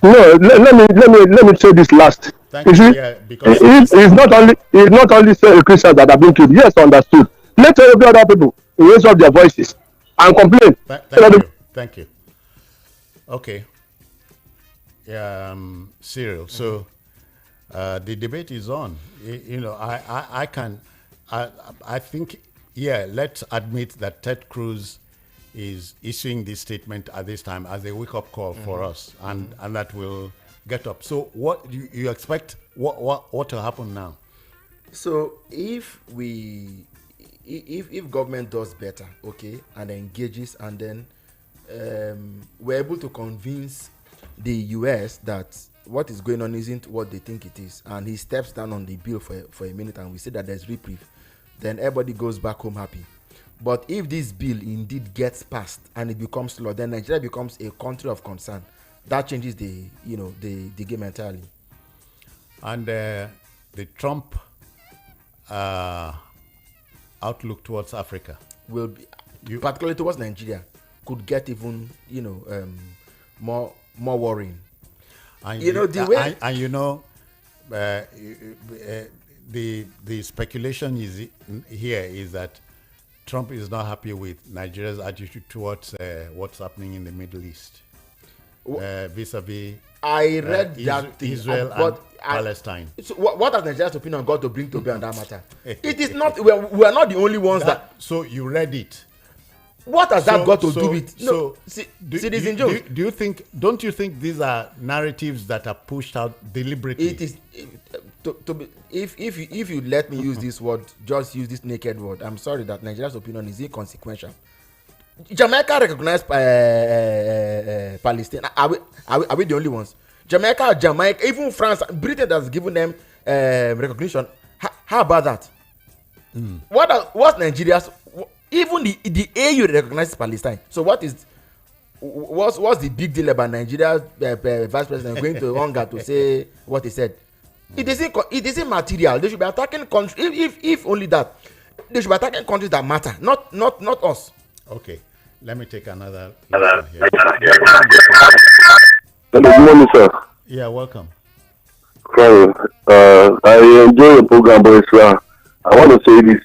No, let me say this last. You see, it's not only Christians that are being killed. Yes, understood. Let every other people raise up their voices and complain. Thank you. Okay. Cyril. So the debate is on. I think let's admit that Ted Cruz is issuing this statement at this time as a wake-up call for us, and that will get up. So what you expect what will happen now? So if government does better, okay, and engages, and then we're able to convince the US that what is going on isn't what they think it is, and he steps down on the bill for a minute, and we say that there's reprieve, then everybody goes back home happy. But if this bill indeed gets passed and it becomes law, then Nigeria becomes a country of concern. That changes the game entirely. And the Trump outlook towards Africa will be, particularly towards Nigeria, could get even more worrying. And the speculation is that Trump is not happy with Nigeria's attitude towards what's happening in the Middle East, vis-a-vis I read that Israel and Palestine. So what has Nigeria's opinion got to bring to bear on that matter? It is not. We are not the only ones that. So you read it. What has that got to do with? No, Citizen Jones. Don't you think these are narratives that are pushed out deliberately? It is. If you let me use this word, just use this naked word. I'm sorry that Nigeria's opinion is inconsequential. Jamaica recognized Palestine. Are we the only ones? Jamaica, even France, Britain has given them recognition. How about that? What's Nigeria's? Even the AU recognizes Palestine. So what's the big deal about Nigeria's vice president going to Hungary to say what he said? It isn't material. They should be attacking countries. If only that, they should be attacking countries that matter, not us. Okay, let me take another. Good morning, sir. Yeah, welcome. Sorry, I enjoy the program, but I want to say this.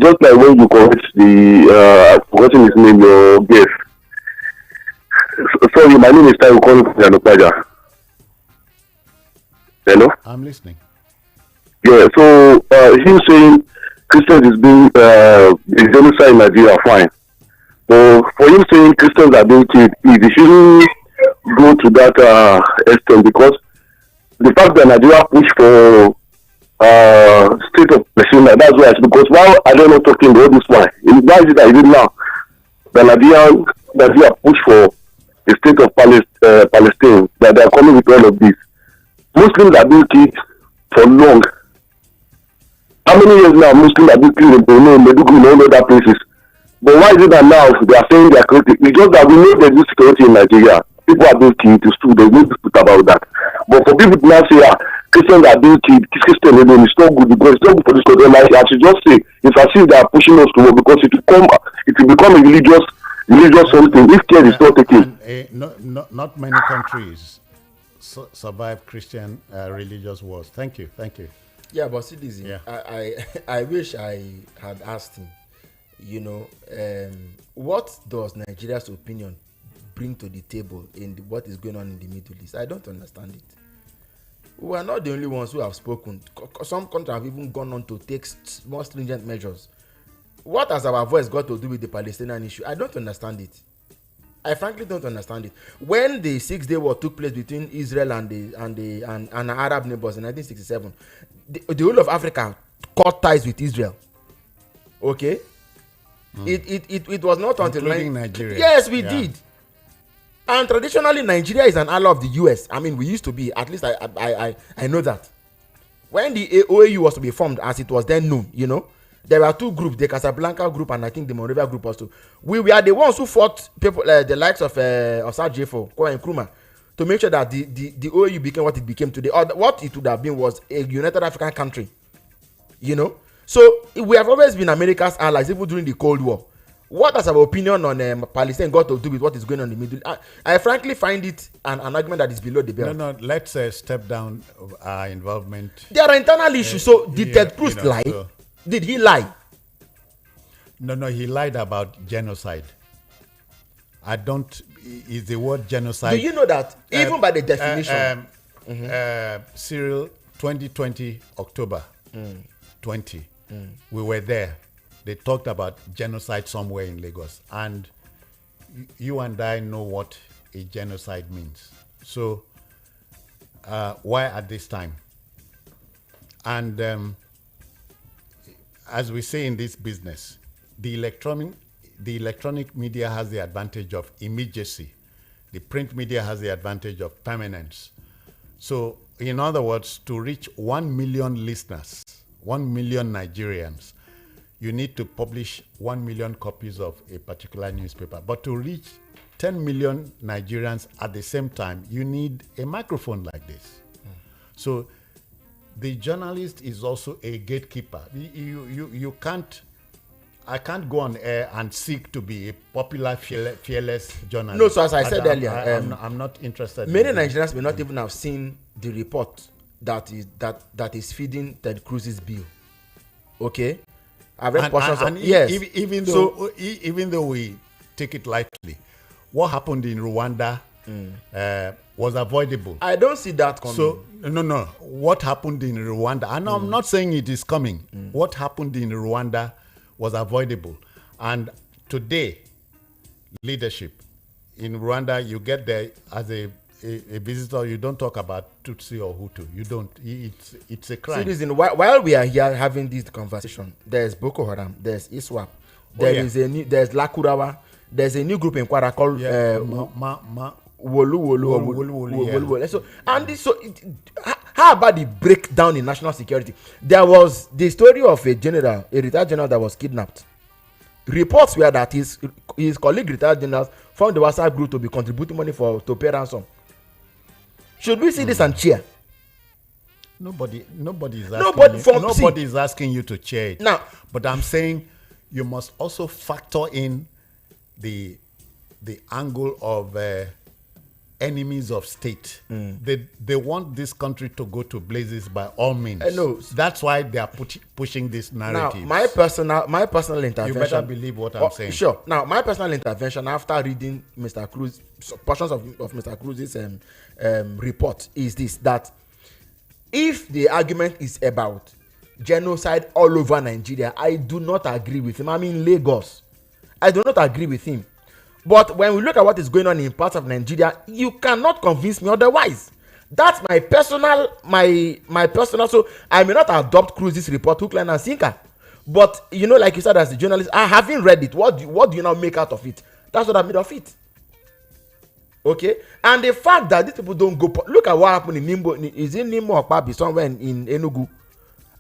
Just like when you correct I've forgotten his name, your guest. Sorry, my name is Tayo calling from Yanopaja. Hello? I'm listening. Yeah, so him saying Christians is being genocide in Nigeria, fine. So for him saying Christians are being killed, he shouldn't go to that extent, because the fact that Nigeria push for state of Palestine, that's why. Because why are they not talking about this one? Why is it that even now the Nigeria push for the state of Palestine, that they are coming with all of this? Muslims are being killed for long. How many years now Muslims are being killed in Borno, Meduguri, and all other places? But why is it that now they are saying they are correct? It's just that we know there is security in Nigeria. People are being killed, it's true, there's no dispute about that. But for people to now say, Christians are being killed, Christians are being, it's not good, because it's not good for this country. Like I should just say, it's as if they are pushing us to war, because it will become a religious something if care is not taken. not many countries survive Christian religious wars. Thank you. Yeah, but citizen, Yeah. I wish I had asked him, what does Nigeria's opinion bring to the table in what is going on in the Middle East? I don't understand it. We are not the only ones who have spoken. Some countries have even gone on to take more stringent measures. What has our voice got to do with the Palestinian issue? I don't understand it. I frankly don't understand it. When the 6-day war took place between Israel and Arab neighbors in 1967, the whole of Africa cut ties with Israel. Okay, it was not until including Nigeria. Yes, we did. And traditionally, Nigeria is an ally of the US. I mean, we used to be. At least I know that. When the OAU was to be formed, as it was then known, there were two groups, the Casablanca group and I think the Monrovia group also. We were the ones who fought people, the likes of Osad Jefo, Kwame Nkrumah, to make sure that the OAU became what it became today. Or what it would have been was a United African country. So we have always been America's allies, even during the Cold War. What has our opinion on Palestine got to do with what is going on in the Middle East? I frankly find it an argument that is below the belt. No, let's step down our involvement. There are internal issues. So did Ted Cruz lie? So did he lie? No, he lied about genocide. Is the word genocide. Do you know that even by the definition? Cyril, 2020, October 20, we were there. They talked about genocide somewhere in Lagos. And you and I know what a genocide means. So why at this time? And as we say in this business, the electronic media has the advantage of immediacy. The print media has the advantage of permanence. So in other words, to reach 1 million listeners, 1 million Nigerians, you need to publish 1 million copies of a particular newspaper. But to reach 10 million Nigerians at the same time, you need a microphone like this. So the journalist is also a gatekeeper. You can't, I can't go on air and seek to be a popular, fearless journalist. No, so as I said earlier, I'm not interested. Many Nigerians may not even have seen the report that is feeding Ted Cruz's bill. Okay? I've read portions of yes. Even though we take it lightly, what happened in Rwanda was avoidable. I don't see that coming. So no. What happened in Rwanda? And I'm not saying it is coming. What happened in Rwanda was avoidable. And today, leadership in Rwanda, you get there as a visitor, you don't talk about Tutsi or Hutu. You don't. It's a crime. Citizen, while we are here having this conversation, there's Boko Haram, there's ISWAP, there's Lakurawa, there's a new group in Kwara called Wolu. So, how about the breakdown in national security? There was the story of a retired general that was kidnapped. Reports were that his colleague retired generals found the WhatsApp group to be contributing money to pay ransom. Should we see this and cheer? Nobody is asking you to cheer it. Now, but I'm saying you must also factor in the angle of enemies of state. They want this country to go to blazes by all means. No, that's why they are pushing this narrative. Now, my personal intervention. You better believe what I'm saying. Sure. Now, my personal intervention after reading Mr. Cruz portions of Mr. Cruz's report is this: that if the argument is about genocide all over Nigeria, I do not agree with him. I mean Lagos. I do not agree with him. But when we look at what is going on in parts of Nigeria, you cannot convince me otherwise. That's my personal. So I may not adopt Cruz's report hook, line, and sinker. But like you said, as a journalist, I haven't read it. What do you now make out of it? That's what I made of it. Okay, and the fact that these people don't go. Look at what happened in Nimbo. Is in Nimbo or Pabi somewhere in Enugu,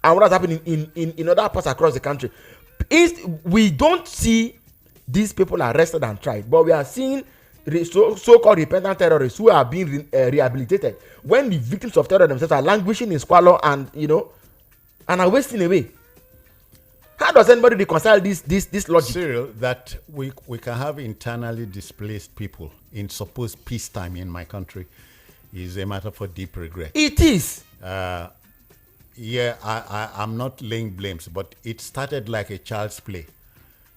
and what has happened in other parts across the country? We don't see these people arrested and tried, but we are seeing so-called repentant terrorists who are being rehabilitated when the victims of terror themselves are languishing in squalor and are wasting away. How does anybody reconcile this logic? Cyril, that we can have internally displaced people in supposed peacetime in my country is a matter for deep regret. It is. Yeah, I'm not laying blames, but it started like a child's play.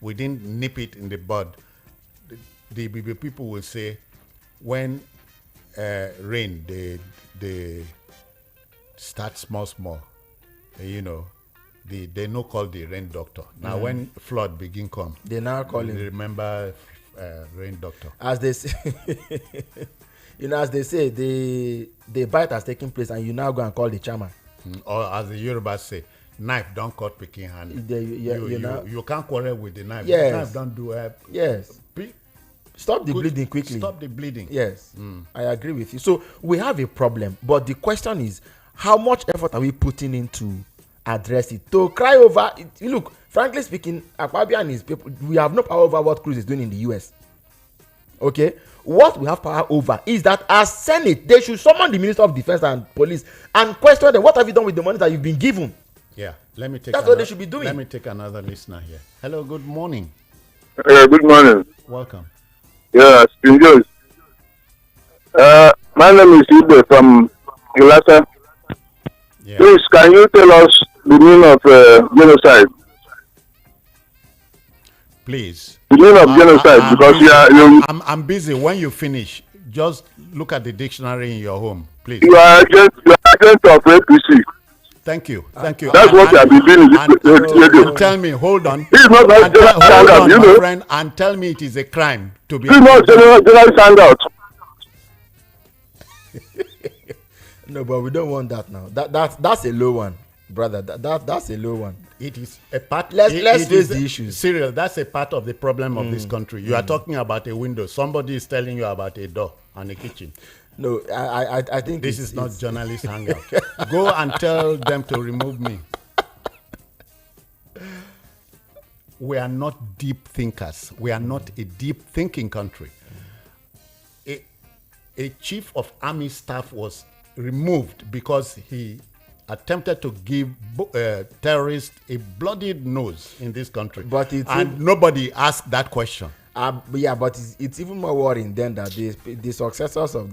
We didn't nip it in the bud. The people will say, when rain, they start small. You know, they no call the rain doctor. Now, when flood begin come, they now call him. Remember rain doctor. As they say, as they say, the bite has taken place, and you now go and call the chairman. Or as the Yorubas say, knife don't cut picking hand. You can't quarrel with the knife. Yes. The knife don't do. Yes. Stop the bleeding quickly. Stop the bleeding. Yes, I agree with you. So we have a problem, but the question is, how much effort are we putting into address it? To cry over it, look, frankly speaking, Akpabio and his people, we have no power over what Cruz is doing in the US. Okay, what we have power over is that as Senate, they should summon the Minister of Defense and Police and question them. What have you done with the money that you've been given? Yeah, let me take. That's what they should be doing. Let me take another listener here. Hello, good morning. Good morning. Welcome. Yeah, Spinjos. My name is Ibe from Gilasa. Yeah. Please, can you tell us the meaning of genocide? Please. The meaning of genocide, because I'm busy. When you finish, just look at the dictionary in your home, please. You are agent of APC. Thank you. That's what you have been doing. And tell me, hold on. This is not like hold on, my friend, and tell me it is a crime to be. This is not general handout. No, but we don't want that now. That's a low one, brother. That's a low one. It is a part. Let's face the issues. Cyril, that's a part of the problem of this country. You are talking about a window. Somebody is telling you about a door and a kitchen. No, I think this is not journalist hangout. Go and tell them to remove me. We are not deep thinkers. We are not a deep thinking country. A chief of army staff was removed because he attempted to give terrorists a bloodied nose in this country. And nobody asked that question. Yeah, but it's even more worrying then that the successors of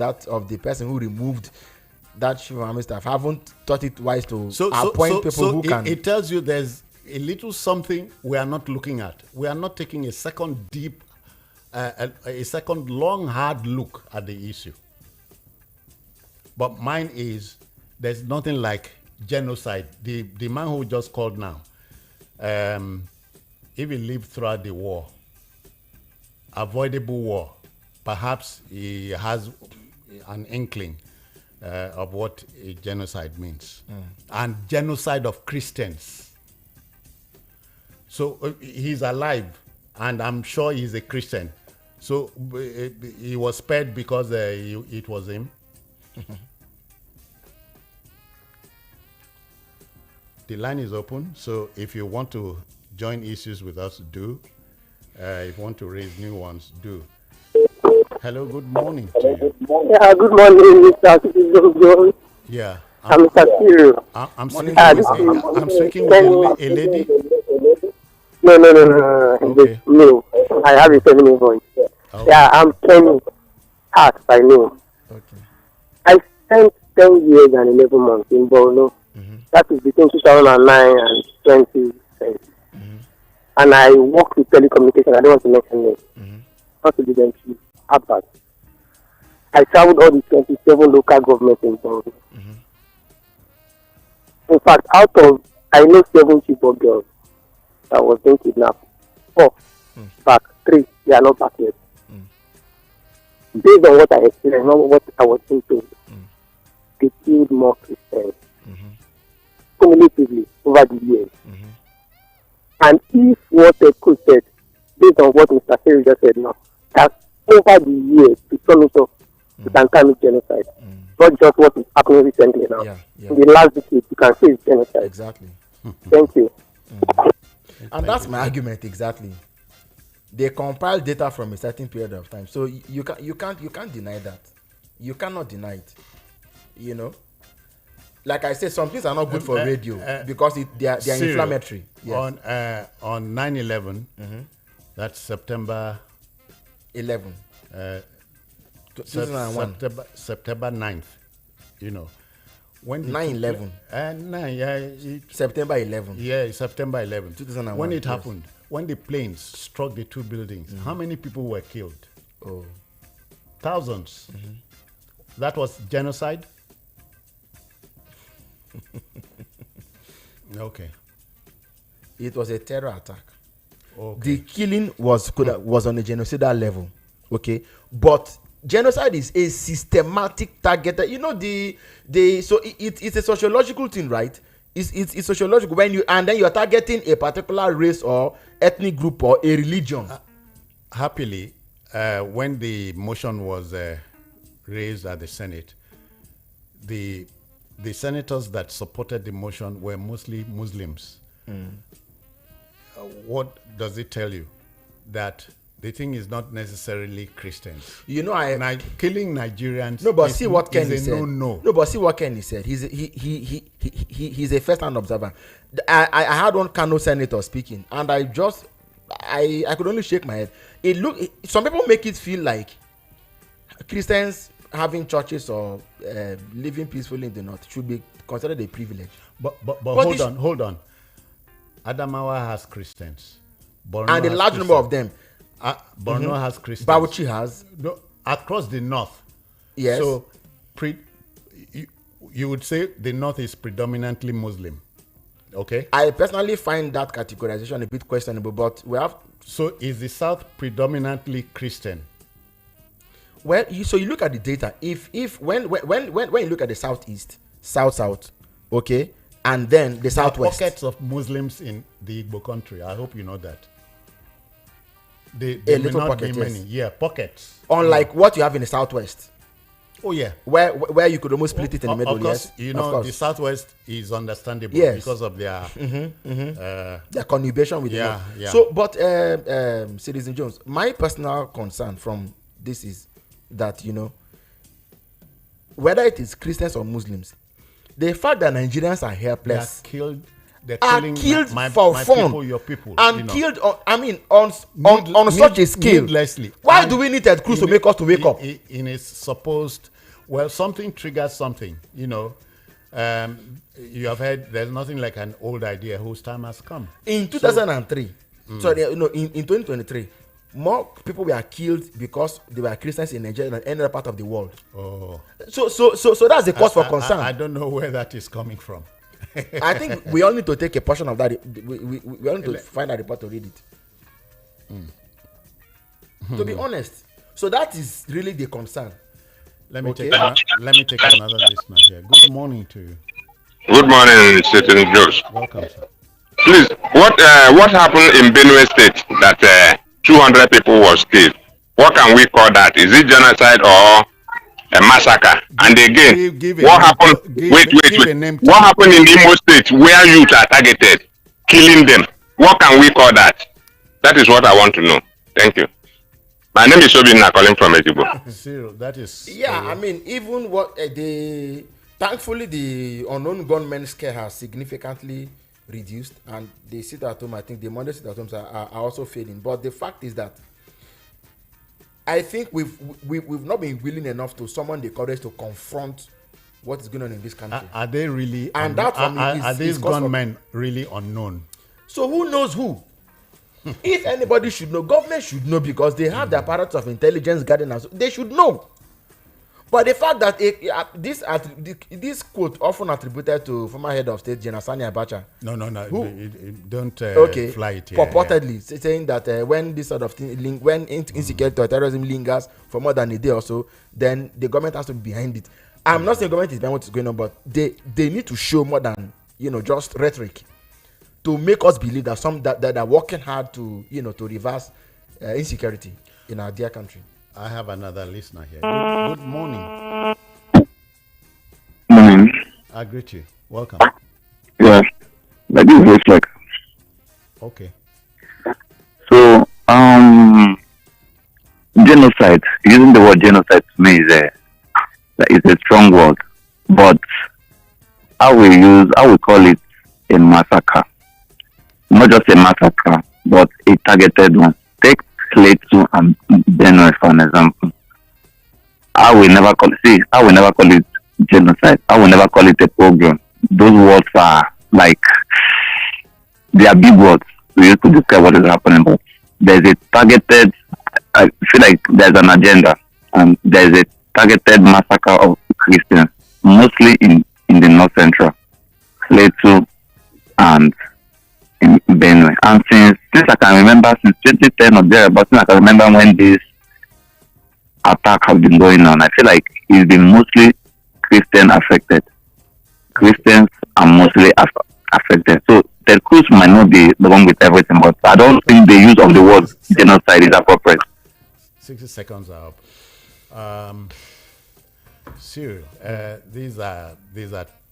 the person who removed that chief of army staff haven't thought it wise to appoint people who can. It tells you there's a little something we are not looking at. We are not taking a second deep, a second long, hard look at the issue. But mine is, there's nothing like genocide. The man who just called now, if he lived throughout the war, avoidable war, perhaps he has an inkling of what a genocide means. And genocide of Christians. So he's alive, and I'm sure he's a Christian. So he was spared because it was him. The line is open, so if you want to join issues with us, do. If you want to raise new ones, do. Hello, good morning to you. Yeah, good morning, Mr. Yeah. I'm Mr. Cyril. I'm speaking with a lady. No. Okay. No, I have a feminine voice. Okay. Yeah, I'm Kenny Hart by name. Okay. I spent 10 years and 11 months in Borno. That is between 2009 and 2010. And I worked with telecommunication. I don't want to mention it. Not to be chief. Abbas. I traveled all the 27 local governments in Borno. In fact, out of, I know 7 Chibok girls that was being kidnapped. 4 back, 3, they are not back yet. Based on what I experienced, not what I was being told, they killed more Christians cumulatively over the years. And if what they could said, based on what Mr. Ferry just said now, that over the years, to sum it up, you can term it genocide. Not just what is happening recently now. In the last decade, you can say it's genocide. Exactly. Thank you. And that's my argument exactly. They compile data from a certain period of time, so you can't deny that. You cannot deny it. You know, like I said, some things are not good for radio because they are inflammatory. Yes. On 9/11, that's September 11. 2001. September 9th. You know, when 9/11. September 11. Yeah, September 11. 2001. When it happened, when the planes struck the two buildings, how many people were killed? Oh, thousands. That was genocide. Okay. It was a terror attack. Okay. The killing was on a genocidal level. Okay, but genocide is a systematic targeted. You know so it's a sociological thing, right? It's sociological when you and then you are targeting a particular race or ethnic group or a religion. Happily, when the motion was raised at the Senate, the senators that supported the motion were mostly Muslims. What does it tell you? That the thing is not necessarily Christians. You know, killing Nigerians. No, but see what Kenny said. No, but see what Kenny said. He's a first-hand observer. I had one Kano senator speaking, and I could only shake my head. Some people make it feel like Christians having churches or living peacefully in the north should be considered a privilege. But hold on. Adamawa has Christians. Borno and a large number of them. Borno has Christians. Bauchi has. No, across the north. Yes. So, you would say the north is predominantly Muslim. Okay. I personally find that categorization a bit questionable, but we have. So, is the south predominantly Christian? Well, you look at the data. When you look at the southeast, south, okay, and then the southwest. Pockets of Muslims in the Igbo country. I hope you know that. They may not pocket, be many. Yes. Yeah, pockets. Unlike what you have in the southwest. Oh yeah. Where you could almost split it in the middle. Of course, yes. You know, the southwest is understandable because of their their conurbation with the north. Yeah. So, but Citizen Jones, my personal concern from this is that, you know, whether it is Christians or Muslims, the fact that Nigerians are helpless, they're killing my for fun, people, your people, and killed on such a scale. Needlessly. Why do we need Ted Cruz to make us to wake up? In a supposed, something triggers something. You know, you have heard there's nothing like an old idea whose time has come. In 2003, in 2023. More people were killed because they were Christians in Nigeria than any other part of the world. Oh. So that's the cause for concern. I don't know where that is coming from. I think we all need to take a portion of that. We all need to find that report to read it. To be honest. So that is really the concern. Let me take another listener here. Good morning to you. Good morning, Citizen Jones. Welcome, sir. Please, what happened in Benue State that 200 people was killed? What can we call that? Is it genocide or a massacre? And again, what happened? Wait. What happened in Imo State where youth are targeted, killing them? What can we call that? That is what I want to know. Thank you. My name is Obinna, calling from Ejibo. Zero. That is. Yeah, I mean, even what thankfully the unknown gunmen scare has significantly reduced, and the sit at home, I think the Monday sit at homes are also fading. But the fact is that I think we've not been willing enough to summon the courage to confront what is going on in this country. Are they really? And that are these gunmen really unknown? So who knows who? If anybody should know, government should know, because they have the apparatus of intelligence guarding us. They should know. But the fact that this quote often attributed to former head of state General Sani Abacha. No. Don't fly it here. Purportedly saying that when this sort of thing, when insecurity or terrorism lingers for more than a day or so, then the government has to be behind it. I'm not saying government is behind what is going on, but they need to show more than just rhetoric to make us believe that that are working hard to to reverse insecurity in our dear country. I have another listener here. Good morning. Morning. I greet you. Welcome. Yes, that is like. Okay. So, genocide. Using the word genocide to me is a strong word, but I will call it a massacre. Not just a massacre, but a targeted one. Take Plateau and Benue for an example. I will never call it genocide. I will never call it a pogrom. Those words are like, they are big words. We used to describe what is happening, but there's a targeted, I feel like there's an agenda, and there's a targeted massacre of Christians, mostly in the North Central, Plateau, and in Benue. And since I can remember, since 2010 or thereabouts, I can remember when this attack has been going on, I feel like it's been mostly Christian affected. Christians are mostly affected. So the Cruz might not be the one with everything, but I don't think the use of the word genocide is appropriate. 60 seconds are up. Cyril, these are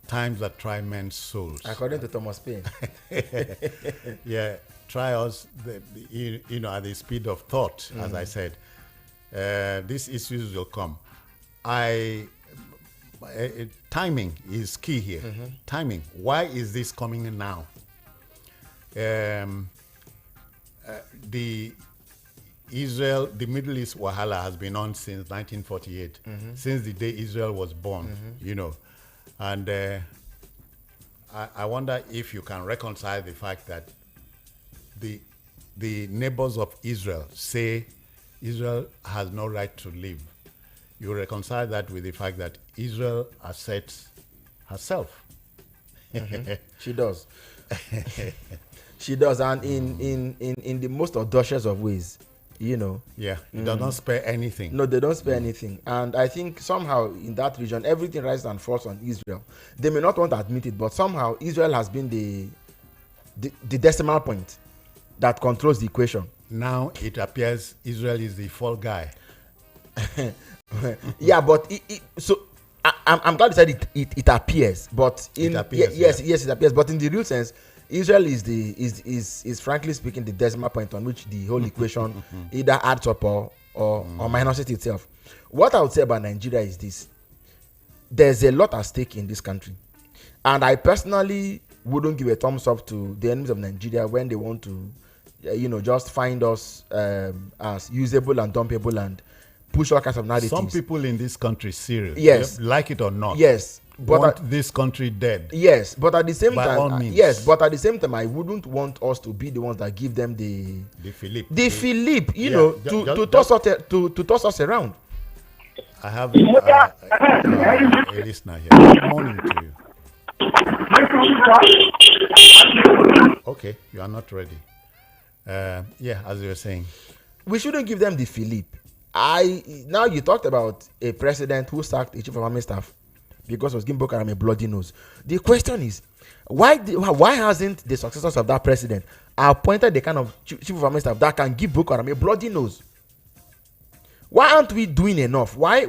times that try men's souls. According to Thomas Paine. Yeah, trials, at the speed of thought, as I said. These issues will come. Timing is key here. Timing. Why is this coming in now? The Middle East Wahala has been on since 1948, since the day Israel was born, and I wonder if you can reconcile the fact that the neighbors of Israel say Israel has no right to live. You reconcile that with the fact that Israel asserts herself. She does. She does, and in the most audacious of ways, Yeah, it does not spare anything. No, they don't spare anything. And I think somehow in that region, everything rises and falls on Israel. They may not want to admit it, but somehow Israel has been the decimal point that controls the equation. Now it appears Israel is the fall guy. Yeah, but I'm glad you said it appears, but it appears, yes, it appears, but in the real sense, Israel is frankly speaking the decimal point on which the whole equation either adds up or minuses itself. What I would say about Nigeria is this: there's a lot at stake in this country, and I personally wouldn't give a thumbs up to the enemies of Nigeria when they want to, just find us as usable and dumpable and push all kinds of narratives. Some people in this country, serious, yes, like it or not, yes, but want this country dead. Yes, but at the same by time, all means. Yes, but at the same time, I wouldn't want us to be the ones that give them the Philip, to toss us around. I have a listener here. Good morning to you. Okay, you are not ready. As you were saying, we shouldn't give them the Philip. Now you talked about a president who sacked a chief of army staff because he was giving Boko Haram a bloody nose. The question is, why hasn't the successors of that president appointed the kind of chief of army staff that can give Boko Haram a bloody nose? Why aren't we doing enough? Why is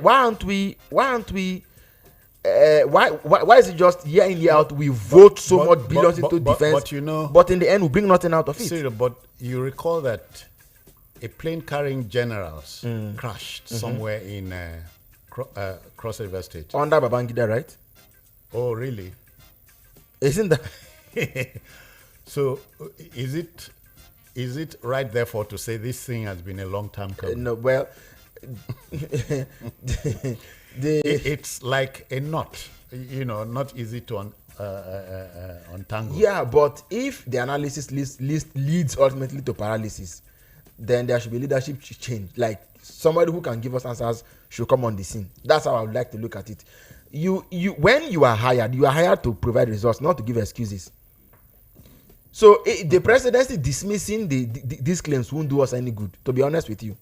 it just year in year out we vote so much billions into defense, but in the end we bring nothing out of it? Seriously, but you recall that a plane carrying generals crashed somewhere in Cross River State. Under Babangida, right? Oh, really? Isn't that? So, is it right, therefore, to say this thing has been a long time coming? No, well, it's like a knot, not easy to untangle. Yeah, but if the analysis leads ultimately to paralysis, then there should be leadership change. Like somebody who can give us answers should come on the scene. That's how I would like to look at it. When you are hired to provide results, not to give excuses. So the presidency dismissing these claims won't do us any good, to be honest with you.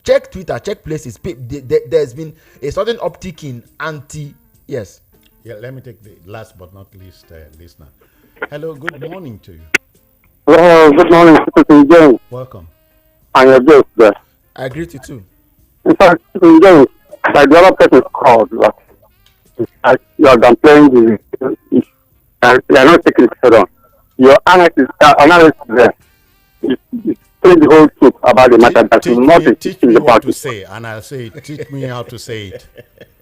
Check Twitter, check places. There's been a certain uptick in yes. Yeah, let me take the last but not least listener. Hello, good morning to you. Well, good morning, Citizen James. Welcome. And your guest there. I agree with you too. In fact, Citizen James, like the other person called, you are downplaying the issue. And you are not taking it head on. Your analysis there. Say the whole truth about the matter that is not teach me what to say, and I'll say, teach me how to say it.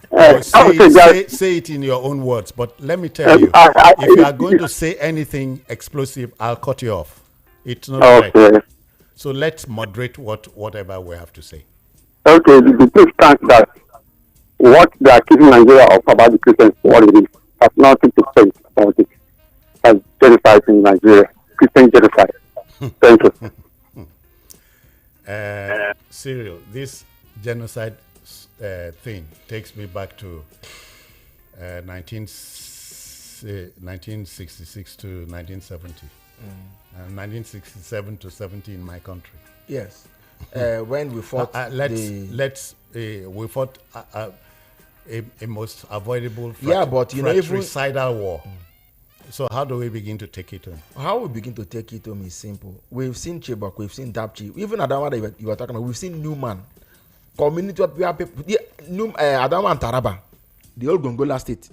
Say it in your own words, but let me tell you, if you are going to say anything explosive, I'll cut you off. It's not right. So let's moderate whatever we have to say. Okay, the truth stands that what they are accusing Nigeria of about the Christians, what it is, has nothing to say about it. As genocide in Nigeria, Christian genocide. Thank you. Cyril, this genocide thing takes me back to 1966 to 1970, and 1967 to 70 in my country. Yes, when we fought, we fought a most avoidable, fratricidal war. So how do we begin to take it home? How we begin to take it home is simple. We've seen Chibok, we've seen Dapchi, even Adama that you were talking about. We've seen Newman, community of people, Adama and Taraba, the old Gongola state,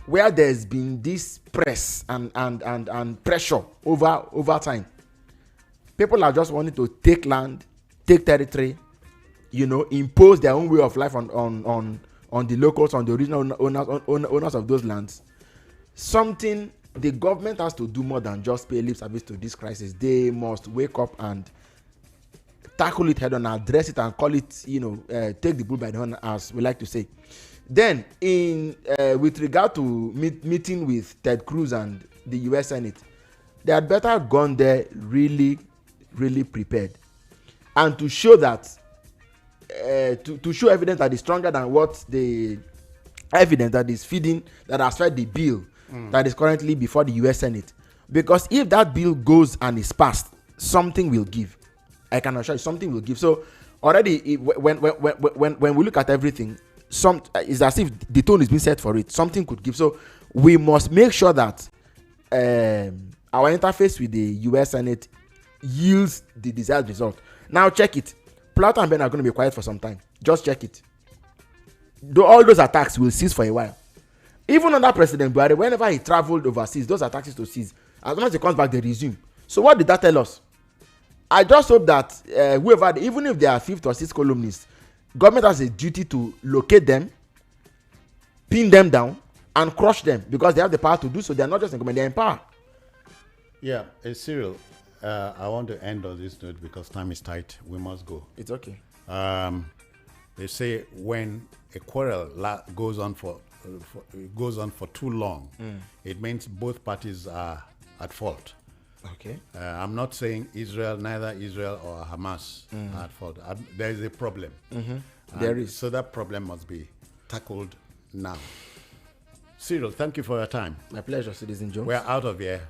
where there's been this press and pressure over time. People are just wanting to take land, take territory, impose their own way of life on the locals, on the original owners of those lands. Something the government has to do more than just pay lip service to this crisis. They must wake up and tackle it head on, address it, and call it, take the bull by the horn, as we like to say. Then, with regard to meeting with Ted Cruz and the U.S. Senate, they had better gone there really, really prepared, and to show that, to show evidence that is stronger than what the evidence that is feeding, that has fed the bill that is currently before the U.S. Senate. Because if that bill goes and is passed, something will give. I can assure you, something will give. So already, when we look at everything, it's as if the tone is being set for it. Something could give. So we must make sure that our interface with the U.S. Senate yields the desired result. Now check it. Plato and Ben are going to be quiet for some time. Just check it. All those attacks will cease for a while. Even under President Buhari, whenever he traveled overseas, those attacks used to cease. As long as he comes back, they resume. So what did that tell us? I just hope that whoever, even if they are 5th or 6th columnists, government has a duty to locate them, pin them down, and crush them, because they have the power to do so. They are not just in government, they are in power. Yeah, Cyril, I want to end on this note because time is tight. We must go. It's okay. They say when a quarrel goes on for too long, it means both parties are at fault. Okay. I'm not saying neither Israel or Hamas are at fault. There is a problem. There is. So that problem must be tackled now. Cyril, thank you for your time. My pleasure, Citizen Jones. We're out of here.